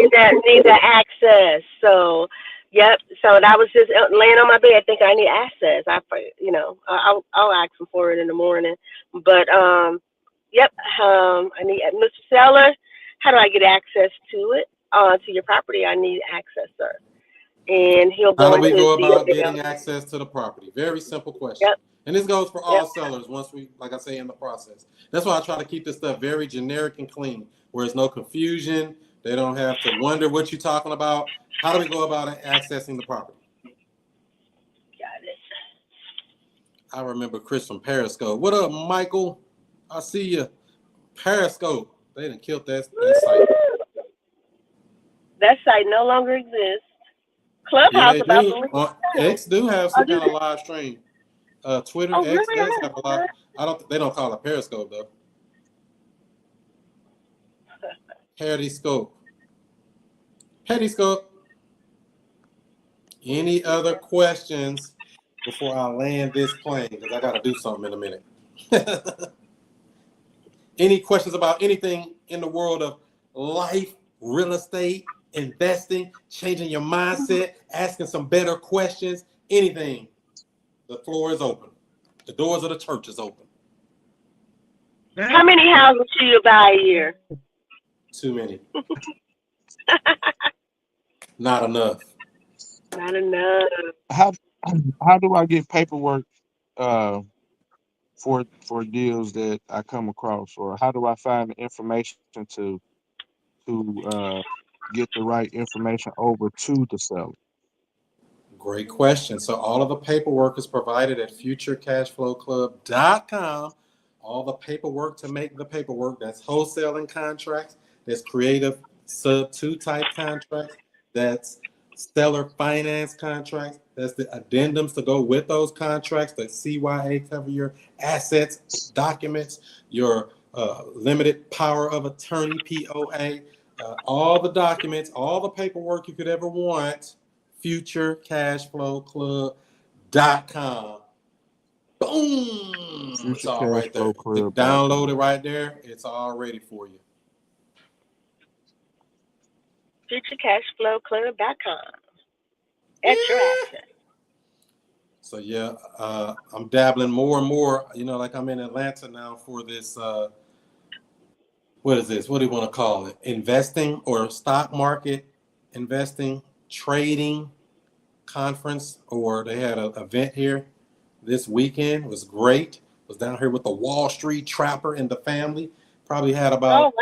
need that access. So, yep. So that was just laying on my bed thinking I need access. I'll ask him for it in the morning. But yep. I need Mr. Seller. How do I get access to it? To your property, I need access, sir. And he'll go How do we into go his about details. getting access to the property? Very simple question. Yep. And this goes for all sellers once we, like I say, in the process. That's why I try to keep this stuff very generic and clean, where there's no confusion. They don't have to wonder what you're talking about. How do we go about accessing the property? Got it. I remember Chris from Periscope. What up, Michael? I see you. Periscope. They done killed that site. That site no longer exists. Yeah, Clubhouse they about do. to X do have some kind of live stream. Twitter, Oh, X really? does have a lot. They don't call it Periscope though. Periscope. Periscope. Any other questions before I land this plane? Because I got to do something in a minute. Any questions about anything in the world of life, real estate, investing, changing your mindset, asking some better questions, anything, the floor is open. The doors of the church is open. How many houses do you buy a year? Too many. Not enough. Not enough. How do I get paperwork for deals that I come across, or how do I find the information to get the right information over to the seller? Great question. So all of the paperwork is provided at futurecashflowclub.com. All the paperwork to make the paperwork, that's wholesaling contracts, that's creative sub-2 type contracts, that's seller finance contracts, that's the addendums to go with those contracts, the CYA cover your assets, documents, your limited power of attorney, POA, all the documents, all the paperwork you could ever want, futurecashflowclub.com. Boom! It's all right there. Download it right there. It's all ready for you. FutureCashFlowClub.com. At your access. So yeah, I'm dabbling more and more. You know, like I'm in Atlanta now for this. What is this? What do you want to call it? Investing or stock market investing, trading conference, or they had an event here this weekend. It was great. Was down here with the Wall Street Trapper and the family. Probably had about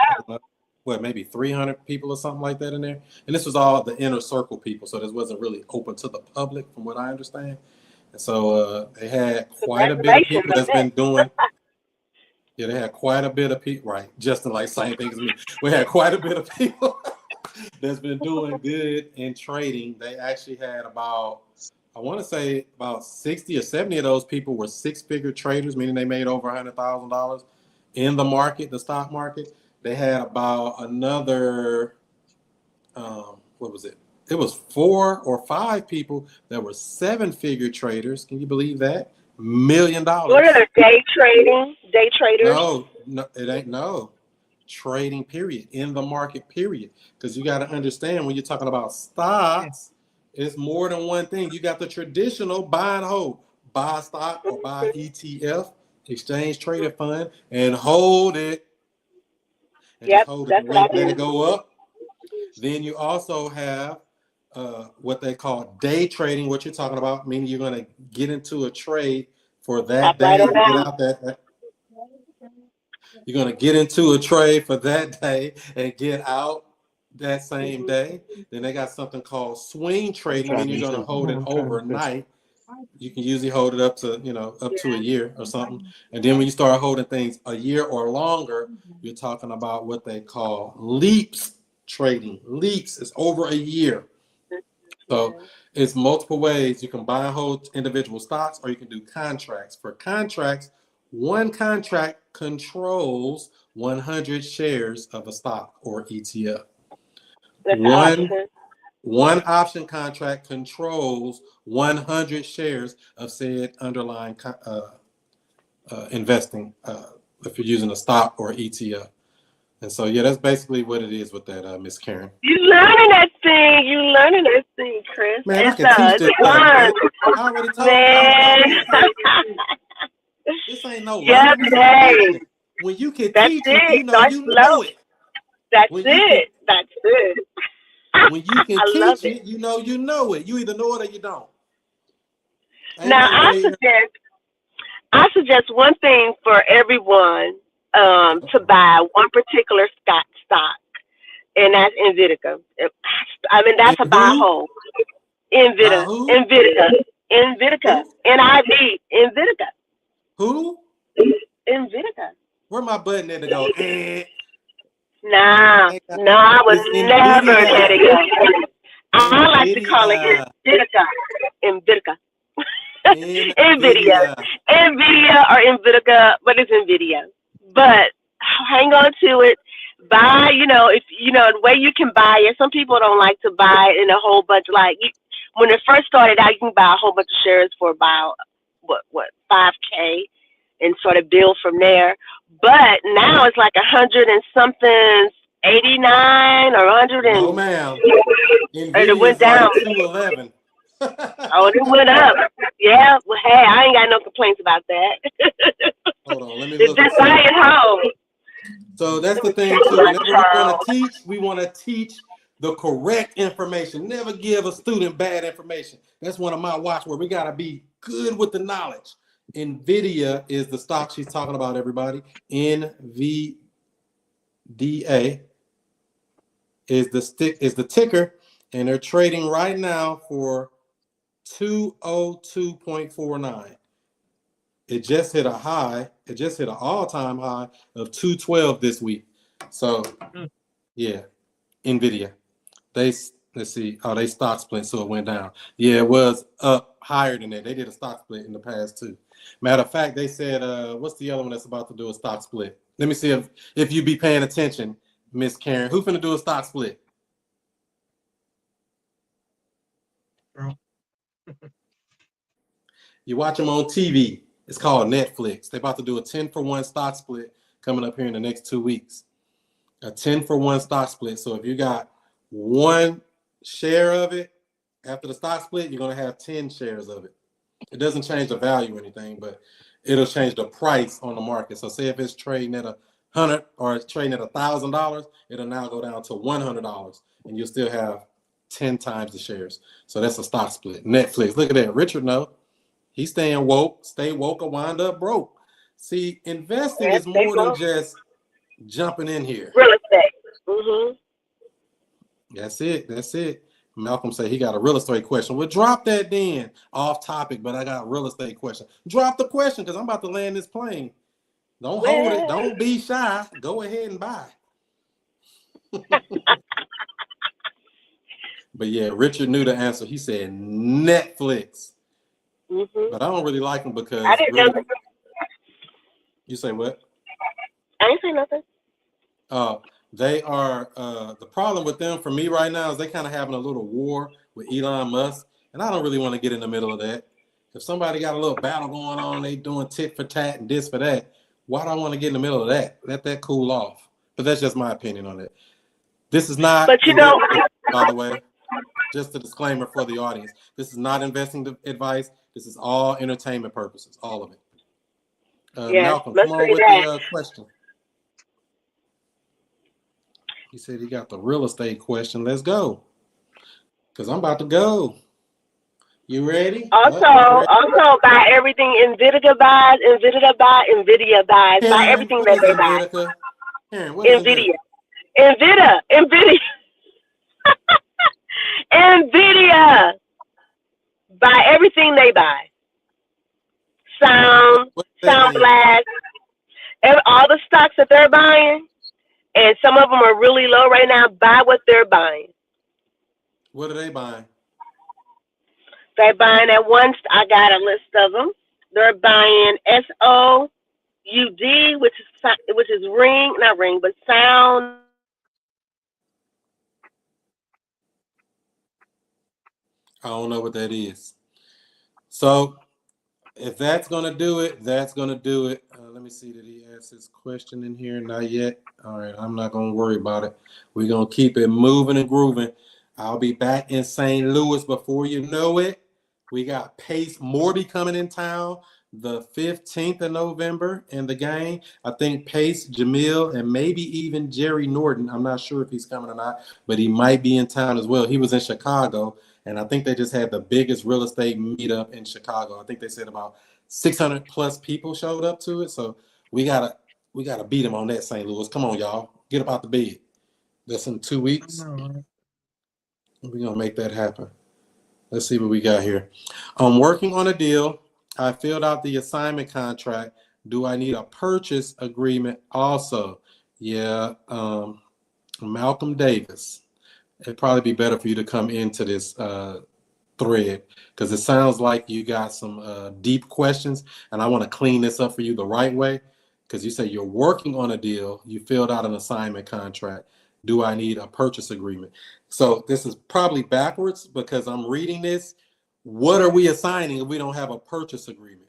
maybe 300 people or something like that in there. And this was all the inner circle people, so this wasn't really open to the public, from what I understand. And so they had quite a bit of people that's been doing. Yeah, they had quite a bit of people. Right, Justin, like same thing as me. We had quite a bit of people that's been doing good in trading. They actually had about, I want to say about 60 or 70 of those people were six-figure traders, meaning they made over $100,000 in the market, the stock market. They had about another, what was it? It was 4 or 5 people that were seven-figure traders. Can you believe that? $1 million. What are the day trading? Day traders? No, it ain't. No. Trading, period. In the market, period. Because you got to understand, when you're talking about stocks, it's more than one thing. You got the traditional buy and hold. Buy stock or buy ETF, exchange traded fund, and hold it. And yep, hold that's it, what let it go up. Then you also have what they call day trading, what you're talking about, meaning you're going to get into a trade for that day and get out that. You're going to get into a trade for that day and get out that same day. Then they got something called swing trading, meaning you're going to hold it overnight. You can usually hold it up to a year or something. And then when you start holding things a year or longer, you're talking about what they call leaps trading. Leaps is over a year. So it's multiple ways. You can buy and hold individual stocks, or you can do contracts. For contracts, one contract controls 100 shares of a stock or ETF. One option contract controls 100 shares of said underlying investing, if you're using a stock or ETF. And so, yeah, that's basically what it is with that, Miss Karen. You learning that thing, Chris. Man, I can teach this. I already told you. This ain't no learning. When you can teach it, you know it. That's it. When you can teach it, you know it. You either know it or you don't. Now, I suggest one thing for everyone to buy, one particular stock, and that's Invitica. I mean, that's a buy hold. Invitica. NIV. Invitica. Who? Invitica. Where my button at to go? No, I would never let it go. I like to call it Invitica. NVIDIA or Invitica, but it's NVIDIA. But hang on to it. Buy, if the way you can buy it. Some people don't like to buy it in a whole bunch. When it first started out, you can buy a whole bunch of shares for about $5K and sort of build from there. but now it's like 100 and something, 89 or 100 No, and, ma'am. or it went Nvidia's down. like 211. Oh, it went up. Yeah, well, hey, I ain't got no complaints about that. Hold on, let me It's look and just see. buying home. So that's the thing too. Whenever we want to teach, we want to teach the correct information. Never give a student bad information. That's one of my watchwords. We gotta be good with the knowledge. Nvidia is the stock she's talking about, everybody. NVDA is the ticker, and they're trading right now for 202.49. It just hit a high. It just hit an all-time high of 212 this week. So, yeah, Nvidia. Let's see. Oh, they stock split, so it went down. Yeah, it was up higher than that. They did a stock split in the past too. Matter of fact, they said, what's the other one that's about to do a stock split? Let me see if you be paying attention, Miss Karen. Who finna do a stock split? You watch them on TV. It's called Netflix. They're about to do a 10-for-1 stock split coming up here in the next 2 weeks. A 10-for-1 stock split. So if you got one share of it after the stock split, you're going to have 10 shares of it. It doesn't change the value or anything, but it'll change the price on the market. So say if it's trading at $100 or it's trading at $1,000, it'll now go down to $100, and you'll still have 10 times the shares. So that's a stock split. Netflix. Look at that. Richard, no. He's staying woke. Stay woke or wind up broke. See, investing is more than just jumping in here. Real estate. Mm-hmm. That's it. That's it. Malcolm said he got a real estate question. Well, drop that then. Off topic, but I got a real estate question. Drop the question because I'm about to land this plane. Don't hold it. Don't be shy. Go ahead and buy. But yeah, Richard knew the answer. He said Netflix. Mm-hmm. But I don't really like them because I didn't really, know. you say what? I ain't say nothing. They are the problem with them for me right now is they kind of having a little war with Elon Musk, and I don't really want to get in the middle of that. If somebody got a little battle going on, they doing tit for tat and this for that, why do I want to get in the middle of that? Let that cool off. But that's just my opinion on it. This is not, But you know, by the way, just a disclaimer for the audience. This is not investing advice. This is all entertainment purposes, all of it. Malcolm, come on with the question. He said he got the real estate question. Let's go. Because I'm about to go. You ready? Also buy everything Nvidia buys. Buy everything that they buy. Karen, what is Nvidia. Nvidia. Buy everything they buy. Sound blast, all the stocks that they're buying, and some of them are really low right now. Buy what they're buying. What are they buying? They're buying at once. I got a list of them. They're buying SOUD, which is sound. I don't know what that is. So if that's gonna do it, that's gonna do it. Let me see. Did he ask his question in here? Not yet. All right, I'm not gonna worry about it. We're gonna keep it moving and grooving. I'll be back in St. Louis before you know it. We got Pace Morby coming in town the 15th of November in the game. I think Pace, Jamil, and maybe even Jerry Norton. I'm not sure if he's coming or not, but he might be in town as well. He was in Chicago, and I think they just had the biggest real estate meetup in Chicago. I think they said about 600 plus people showed up to it. So we gotta beat them on that, St. Louis. Come on, y'all. Get up out the bed. That's in 2 weeks. We're gonna make that happen. Let's see what we got here. I'm working on a deal. I filled out the assignment contract. Do I need a purchase agreement also? Yeah, Malcolm Davis. It'd probably be better for you to come into this thread because it sounds like you got some deep questions, and I want to clean this up for you the right way because you say you're working on a deal. You filled out an assignment contract. Do I need a purchase agreement? So this is probably backwards because I'm reading this. What are we assigning if we don't have a purchase agreement?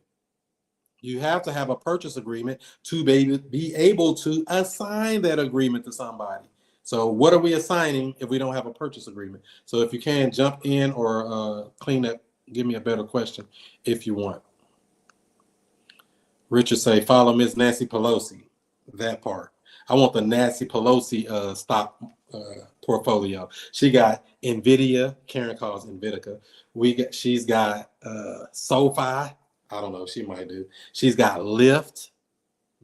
You have to have a purchase agreement to be able to assign that agreement to somebody. So what are we assigning if we don't have a purchase agreement? So if you can jump in or clean that, give me a better question if you want. Richard say, follow Miss Nancy Pelosi. That part. I want the Nancy Pelosi stock portfolio. She got Nvidia. Karen calls Nvidia. She's got SoFi. I don't know. She might do. She's got Lyft.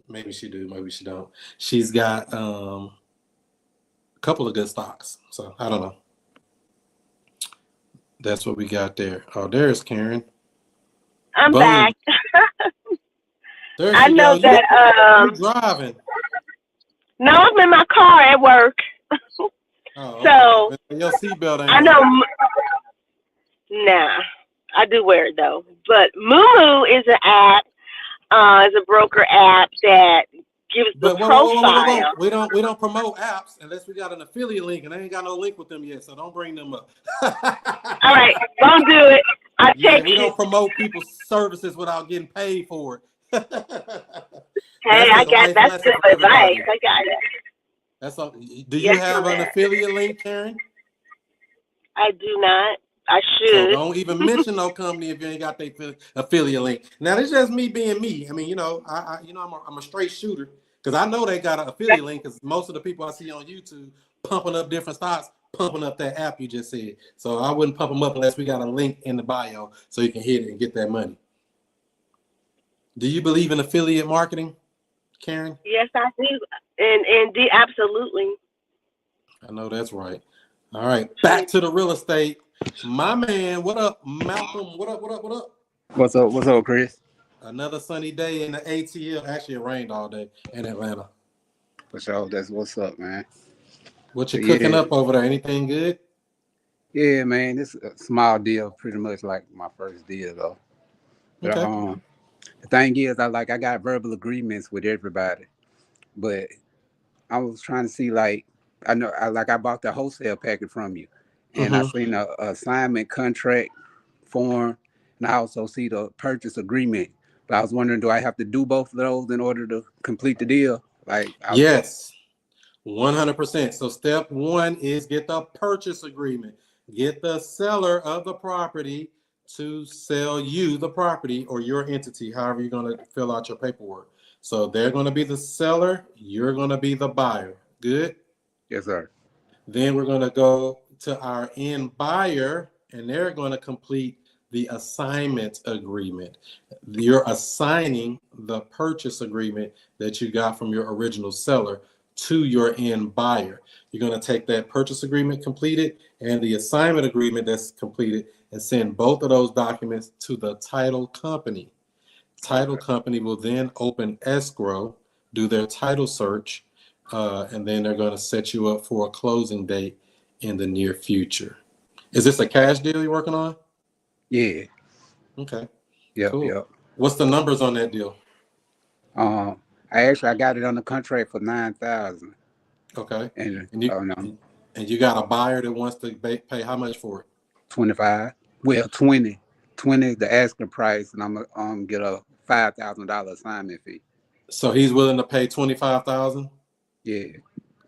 Maybe she do. Maybe she don't. She's got a couple of good stocks. So I don't know. That's what we got there. Oh, there's Karen. I'm Boom. back. There I she know go. that. You're driving. No, I'm in my car at work. Oh, So, okay. Your seatbelt ain't I know. Nah, I do wear it though. But Moo is an app. Is a broker app that gives the But profile. we don't promote apps unless we got an affiliate link, and I ain't got no link with them yet, so don't bring them up. All right, don't do it. I Yeah, text we you. don't promote people's services without getting paid for it. Hey, I got that's good advice. I got it. That's all. Do you have an affiliate link, Karen? I do not. I So should. don't even mention no company if you ain't got their affiliate link. Now this is just me being me. I mean, you know, I'm a straight shooter because I know they got an affiliate link because most of the people I see on YouTube pumping up different stocks, pumping up that app you just said. So I wouldn't pump them up unless we got a link in the bio so you can hit it and get that money. Do you believe in affiliate marketing, Karen? Yes, I do. And absolutely. I know that's right. All right, back to the real estate. My man, what up, Malcolm? What up? What's up, Chris? Another sunny day in the ATL. Actually, it rained all day in Atlanta. For sure, that's what's up, man. What you cooking up over there? Anything good? Yeah, man, it's a small deal, pretty much like my first deal though. But Okay. the thing is, I got verbal agreements with everybody, but I was trying to see I bought the wholesale packet from you, and I seen a assignment contract form, and I also see the purchase agreement. But I was wondering, do I have to do both of those in order to complete the deal? Yes, 100%. So step one is get the purchase agreement. Get the seller of the property to sell you the property or your entity, however you're going to fill out your paperwork. So they're going to be the seller. You're going to be the buyer. Good? Yes, sir. Then we're going to go to our end buyer, and they're going to complete the assignment agreement. You're assigning the purchase agreement that you got from your original seller to your end buyer. You're going to take that purchase agreement completed and the assignment agreement that's completed and send both of those documents to the title company. Title company will then open escrow, do their title search, and then they're going to set you up for a closing date in the near future. Is this a cash deal you're working on? Yeah. Okay. Yep. Cool. Yep. What's the numbers on that deal? I got it on the contract for $9,000. Okay. And you got a buyer that wants to pay how much for it? 25. Well, 20 the asking price, and I'm gonna get a $5,000 assignment fee. So he's willing to pay $25,000? Yeah.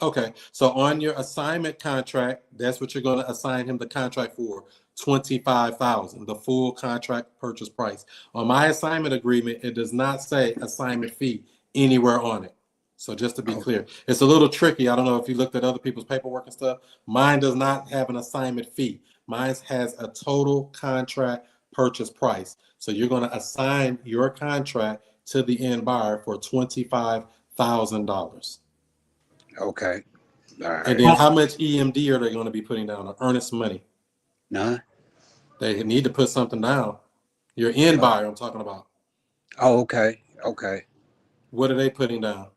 Okay. So on your assignment contract, that's what you're going to assign him the contract for, $25,000, the full contract purchase price. On my assignment agreement, it does not say assignment fee anywhere on it. So just to be clear, it's a little tricky. I don't know if you looked at other people's paperwork and stuff. Mine does not have an assignment fee. Mine has a total contract purchase price. So you're going to assign your contract to the end buyer for $25,000. Okay. All right. And then how much EMD are they going to be putting down, or earnest money? None. They need to put something down. Your end buyer, I'm talking about. Oh, okay. Okay. What are they putting down?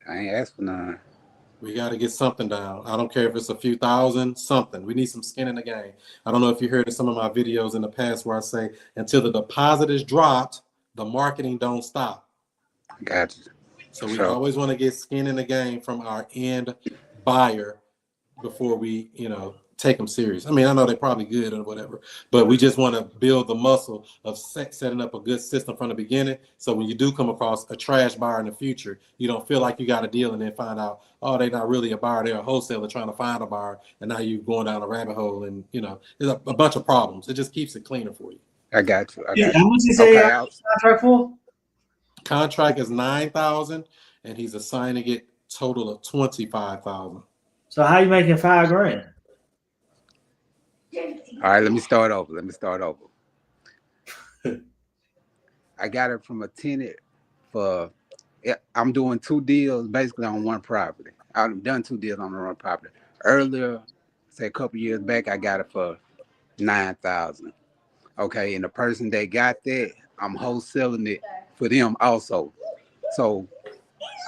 I ain't asked for none. We got to get something down. I don't care if it's a few thousand, something. We need some skin in the game. I don't know if you heard some of my videos in the past where I say, until the deposit is dropped, the marketing don't stop. Gotcha. So we always want to get skin in the game from our end buyer before we, take them serious. I mean, I know they're probably good or whatever, but we just want to build the muscle of setting up a good system from the beginning. So when you do come across a trash buyer in the future, you don't feel like you got a deal and then find out, oh, they're not really a buyer, they're a wholesaler trying to find a buyer, and now you're going down a rabbit hole, and there's a bunch of problems. It just keeps it cleaner for you. I got you. How much you say Okay, contract for? Contract is $9,000, and he's assigning it total of $25,000. So how you making $5,000? all right, let me start over. I got it from a tenant I'm doing 2 deals basically on one property. I've done 2 deals on one property. Earlier, say a couple years back, I got it for $9,000. Okay, and the person that got that, I'm wholesaling it for them also. So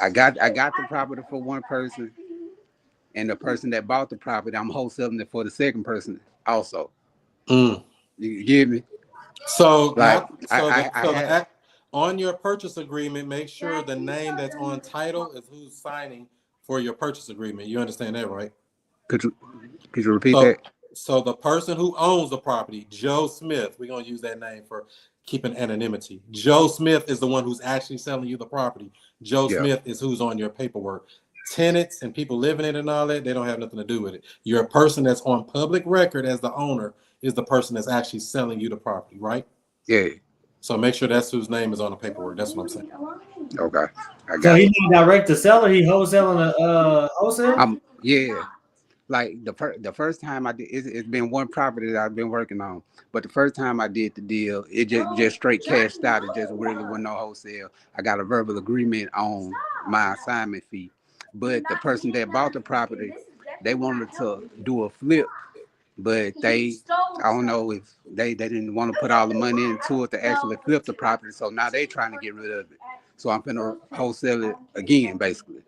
I got the property for one person, and the person that bought the property, I'm wholesaling it for the second person also. You get me? So, Like, on your purchase agreement, make sure the name that's on title is who's signing for your purchase agreement. You understand that, right? Could you repeat that? So the person who owns the property, Joe Smith, we're going to use that name for keeping anonymity. Joe Smith is the one who's actually selling you the property. Joe Smith is who's on your paperwork. Tenants and people living in it and all that, they don't have nothing to do with it. Your person that's on public record as the owner is the person that's actually selling you the property, right? Yeah. So make sure that's whose name is on the paperwork. That's what I'm saying. Okay. So he's not direct to seller, he wholesaling a wholesale? Yeah. Like the first time I did, it's been one property that I've been working on. But the first time I did the deal, it just straight cashed out. It just really wasn't no wholesale. I got a verbal agreement on my assignment fee. But the person that bought the property, they wanted to do a flip, but I don't know if they didn't want to put all the money into it to actually flip the property. So now they trying to get rid of it. So I'm gonna wholesale it again, basically.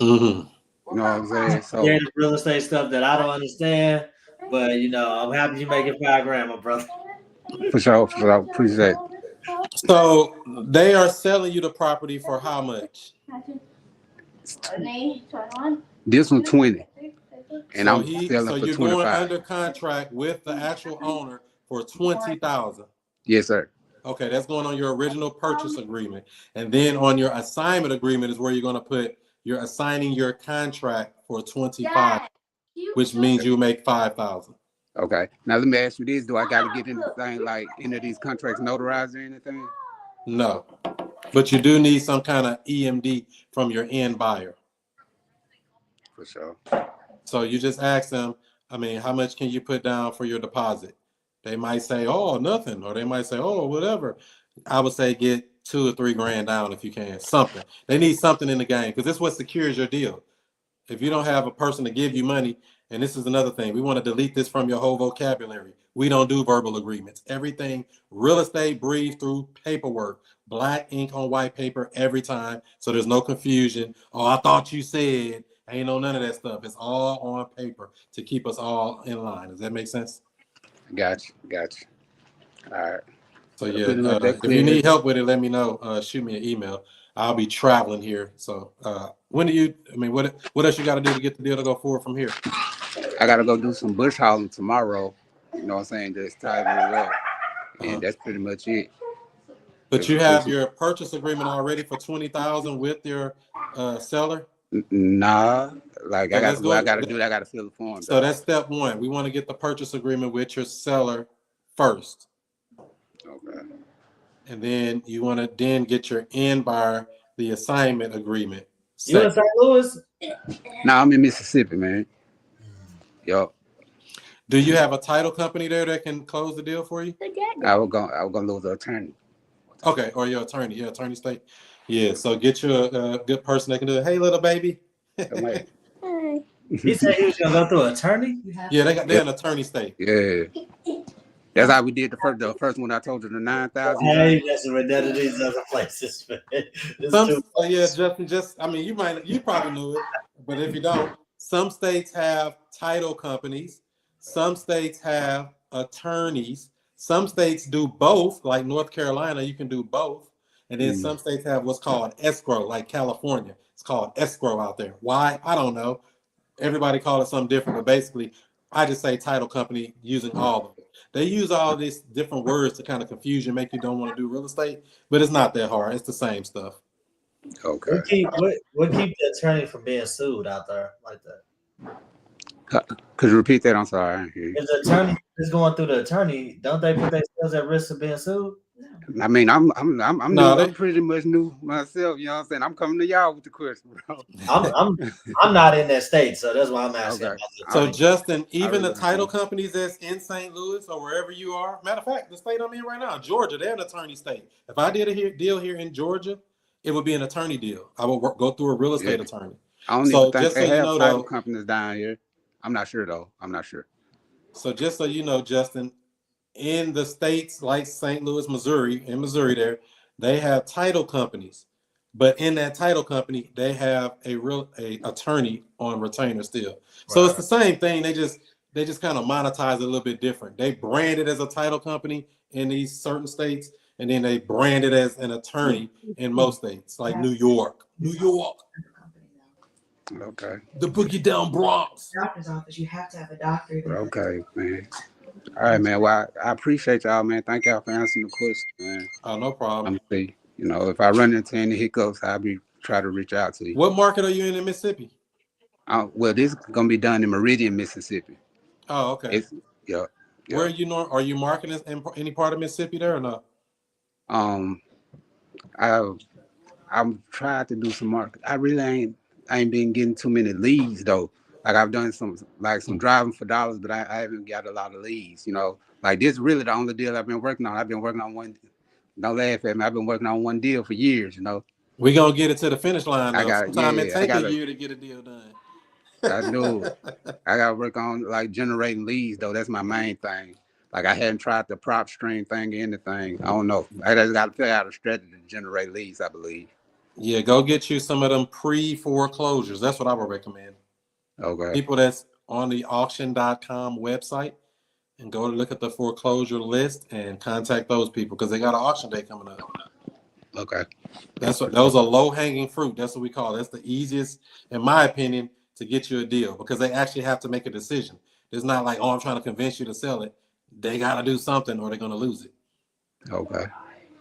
Mm-hmm. You know what I'm saying? So Yeah, the real estate stuff that I don't understand, but I'm happy you making $5,000, my brother. for sure, appreciate it. So they are selling you the property for how much? This one 20, and So I'm selling for you're 25. going under contract with the actual owner for $20,000. Yes, sir. Okay, that's going on your original purchase agreement, and then on your assignment agreement is where you're going to you're assigning your contract for $25,000, which means you make $5,000. Okay. Now let me ask you this: do I got to get anything like any of these contracts notarized or anything? No, but you do need some kind of EMD from your end buyer. For sure. So you just ask them, how much can you put down for your deposit? They might say, oh, nothing. Or they might say, oh, whatever. I would say get $2 or $3 grand down if you can. Something. They need something in the game because this is what secures your deal. If you don't have a person to give you money, and this is another thing, we want to delete this from your whole vocabulary. We don't do verbal agreements. Everything real estate breathes through paperwork, black ink on white paper every time. So there's no confusion. Oh, I thought you said. Ain't no none of that stuff. It's all on paper to keep us all in line. Does that make sense? Gotcha. All right. So yeah, if you need help with it, let me know. Shoot me an email. I'll be traveling here. So when do you? What else you got to do to get the deal to go forward from here? I got to go do some bush hauling tomorrow. You know what I'm saying? Just tighten it up, and that's pretty much it. But you have your purchase agreement already for $20,000 with your seller. Nah, like So I got to fill the form. So that's step one. We want to get the purchase agreement with your seller first. Okay. And then you want to then get your end buyer the assignment agreement. You in St. Louis? Nah, I'm in Mississippi, man. Yo. Do you have a title company there that can close the deal for you? I was gonna lose an attorney. Okay, or your attorney. Yeah, attorney state. Yeah, so get you a good person that can do it. Hey, little baby. He said he was gonna go through an attorney. Yeah, they're an attorney state. Yeah. That's how we did the first one I told you, the 9,000. Hey, that's a these other places, man. Justin, you probably knew it, but if you don't, some states have title companies, some states have attorneys, some states do both, like North Carolina, you can do both. And then some states have what's called escrow, like California. It's called escrow out there. Why? I don't know. Everybody calls it something different, but basically, I just say title company using all of it. They use all these different words to kind of confuse you, make you don't want to do real estate, but it's not that hard. It's the same stuff. Okay. What keep the attorney from being sued out there like that? Could you repeat that? I'm sorry. I didn't hear you. If the attorney is going through the attorney, don't they put themselves at risk of being sued? I mean, I'm No, new. they- I'm pretty much new myself. You know what I'm saying? I'm coming to y'all with the question, bro. I'm not in that state, so that's why I'm asking. Okay. about the So attorney. Justin, even really the title don't companies that's in St. Louis or wherever you are, matter of fact, the state I'm in right now, Georgia, they're an attorney state. If I did a deal here in Georgia, it would be an attorney deal. I would go through a real estate attorney. I don't So even think just they so you have know, title though- companies down here. I'm not sure though. I'm not sure. So just so you know, Justin, in the states like St. Louis, Missouri, in Missouri there, they have title companies. But in that title company, they have a attorney on retainer still. So it's the same thing. They just kind of monetize it a little bit different. They brand it as a title company in these certain states, and then they brand it as an attorney in most states, like New York. Okay. The Boogie Down Bronx. Doctor's office, you have to have a doctor there. Okay, man. All right, man. Well, I appreciate y'all, man. Thank y'all for answering the question, man. Oh, no problem. I'm see. You know, if I run into any hiccups, I'll be try to reach out to you. What market are you in Mississippi? Well, this is gonna be done in Meridian, Mississippi. Oh, okay. It's yeah. Where are you marketing in any part of Mississippi there or no? I'm trying to do some market. I ain't been getting too many leads though. Like I've done some driving for dollars, but I haven't got a lot of leads. You know, like this is really the only deal I've been working on. I've been working on one. Don't laugh at me. I've been working on one deal for years. You know. We gonna get it to the finish line. Though. Sometimes it I take gotta- a year to get a deal done. I do. I gotta work on like generating leads though. That's my main thing. Like I hadn't tried the prop stream thing or anything. I don't know. I just gotta figure out a strategy to generate leads, I believe. Yeah, go get you some of them pre-foreclosures. That's what I would recommend. Okay. People that's on the auction.com website and go to look at the foreclosure list and contact those people because they got an auction day coming up. Okay. Those are low-hanging fruit. That's what we call it. That's the easiest, in my opinion, to get you a deal because they actually have to make a decision. It's not like, oh, I'm trying to convince you to sell it. They got to do something or they're going to lose it. Okay.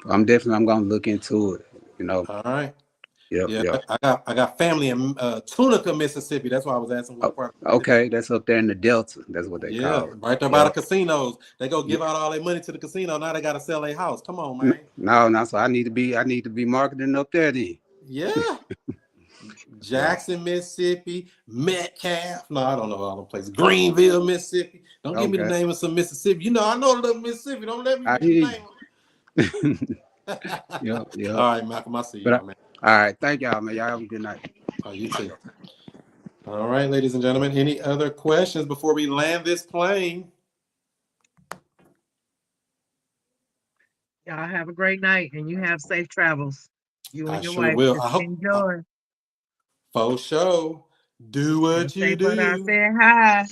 I'm gonna look into it, you know. All right. Yep. Yeah, Yep. I got family in Tunica, Mississippi. That's why I was asking what part. Okay, that's up there in the Delta. That's what they call it. Right there by the casinos. They go give out all their money to the casino. Now they got to sell their house. Come on, man. No, so I need to be marketing up there then. Yeah. Jackson, Mississippi, Metcalf. No, I don't know all them places. Greenville, Mississippi. Don't give me the name of some Mississippi. You know, I know a little Mississippi. Don't let me I get the hear name. Yep. All right, Malcolm. I see you, man. All right, thank y'all, man. Y'all have a good night. Oh, you too. All right, ladies and gentlemen. Any other questions before we land this plane? Y'all have a great night and you have safe travels. You and I your sure wife will. just I hope- enjoy. For sure. Do what you Say, but I do. said hi.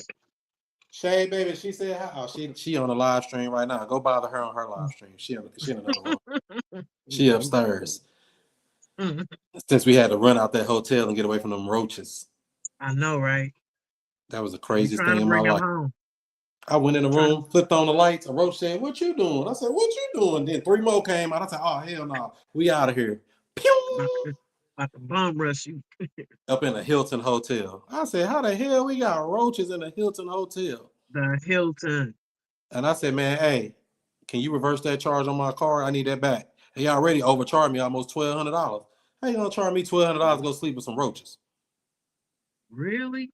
Shay, baby, she said hi. Oh, she on the live stream right now. Go bother her on her live stream. She in another room. She upstairs. Since we had to run out that hotel and get away from them roaches. I know, right? That was the You craziest trying thing to in my bring them life. home. I went in the room, flipped on the lights. A roach said, "What you doing?" I said, "What you doing?" Then 3 more came out. I said, "Oh, hell no. We out of here." Pew! About to bomb rush you. Up in a Hilton hotel. I said, "How the hell we got roaches in a Hilton hotel?" The Hilton. And I said, "Man, hey, can you reverse that charge on my card? I need that back." He already overcharged me almost $1,200. How you gonna charge me $1,200 to go sleep with some roaches? Really?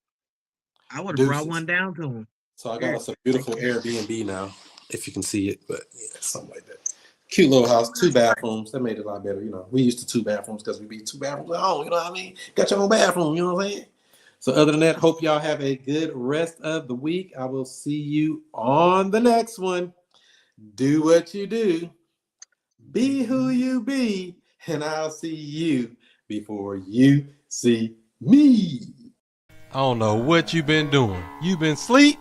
I would have brought Deuces. one down to him. So I got us a beautiful Airbnb now, if you can see it, but yeah, something like that. Cute little house, 2 bathrooms. That made it a lot better, you know. We used to 2 bathrooms because we be 2 bathrooms at home, you know what I mean? Got your own bathroom, you know what I'm saying? So other than that, hope y'all have a good rest of the week. I will see you on the next one. Do what you do. Be who you be. And I'll see you before you see me. I don't know what you've been doing. You been asleep?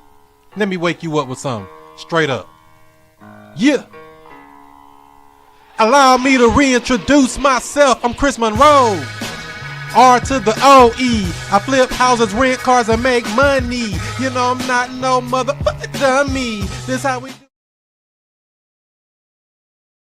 Let me wake you up with something. Straight up. Yeah. Allow me to reintroduce myself. I'm Chris Monroe. R to the OE. I flip houses, rent cars, and make money. You know I'm not no motherfucking dummy. This how we do.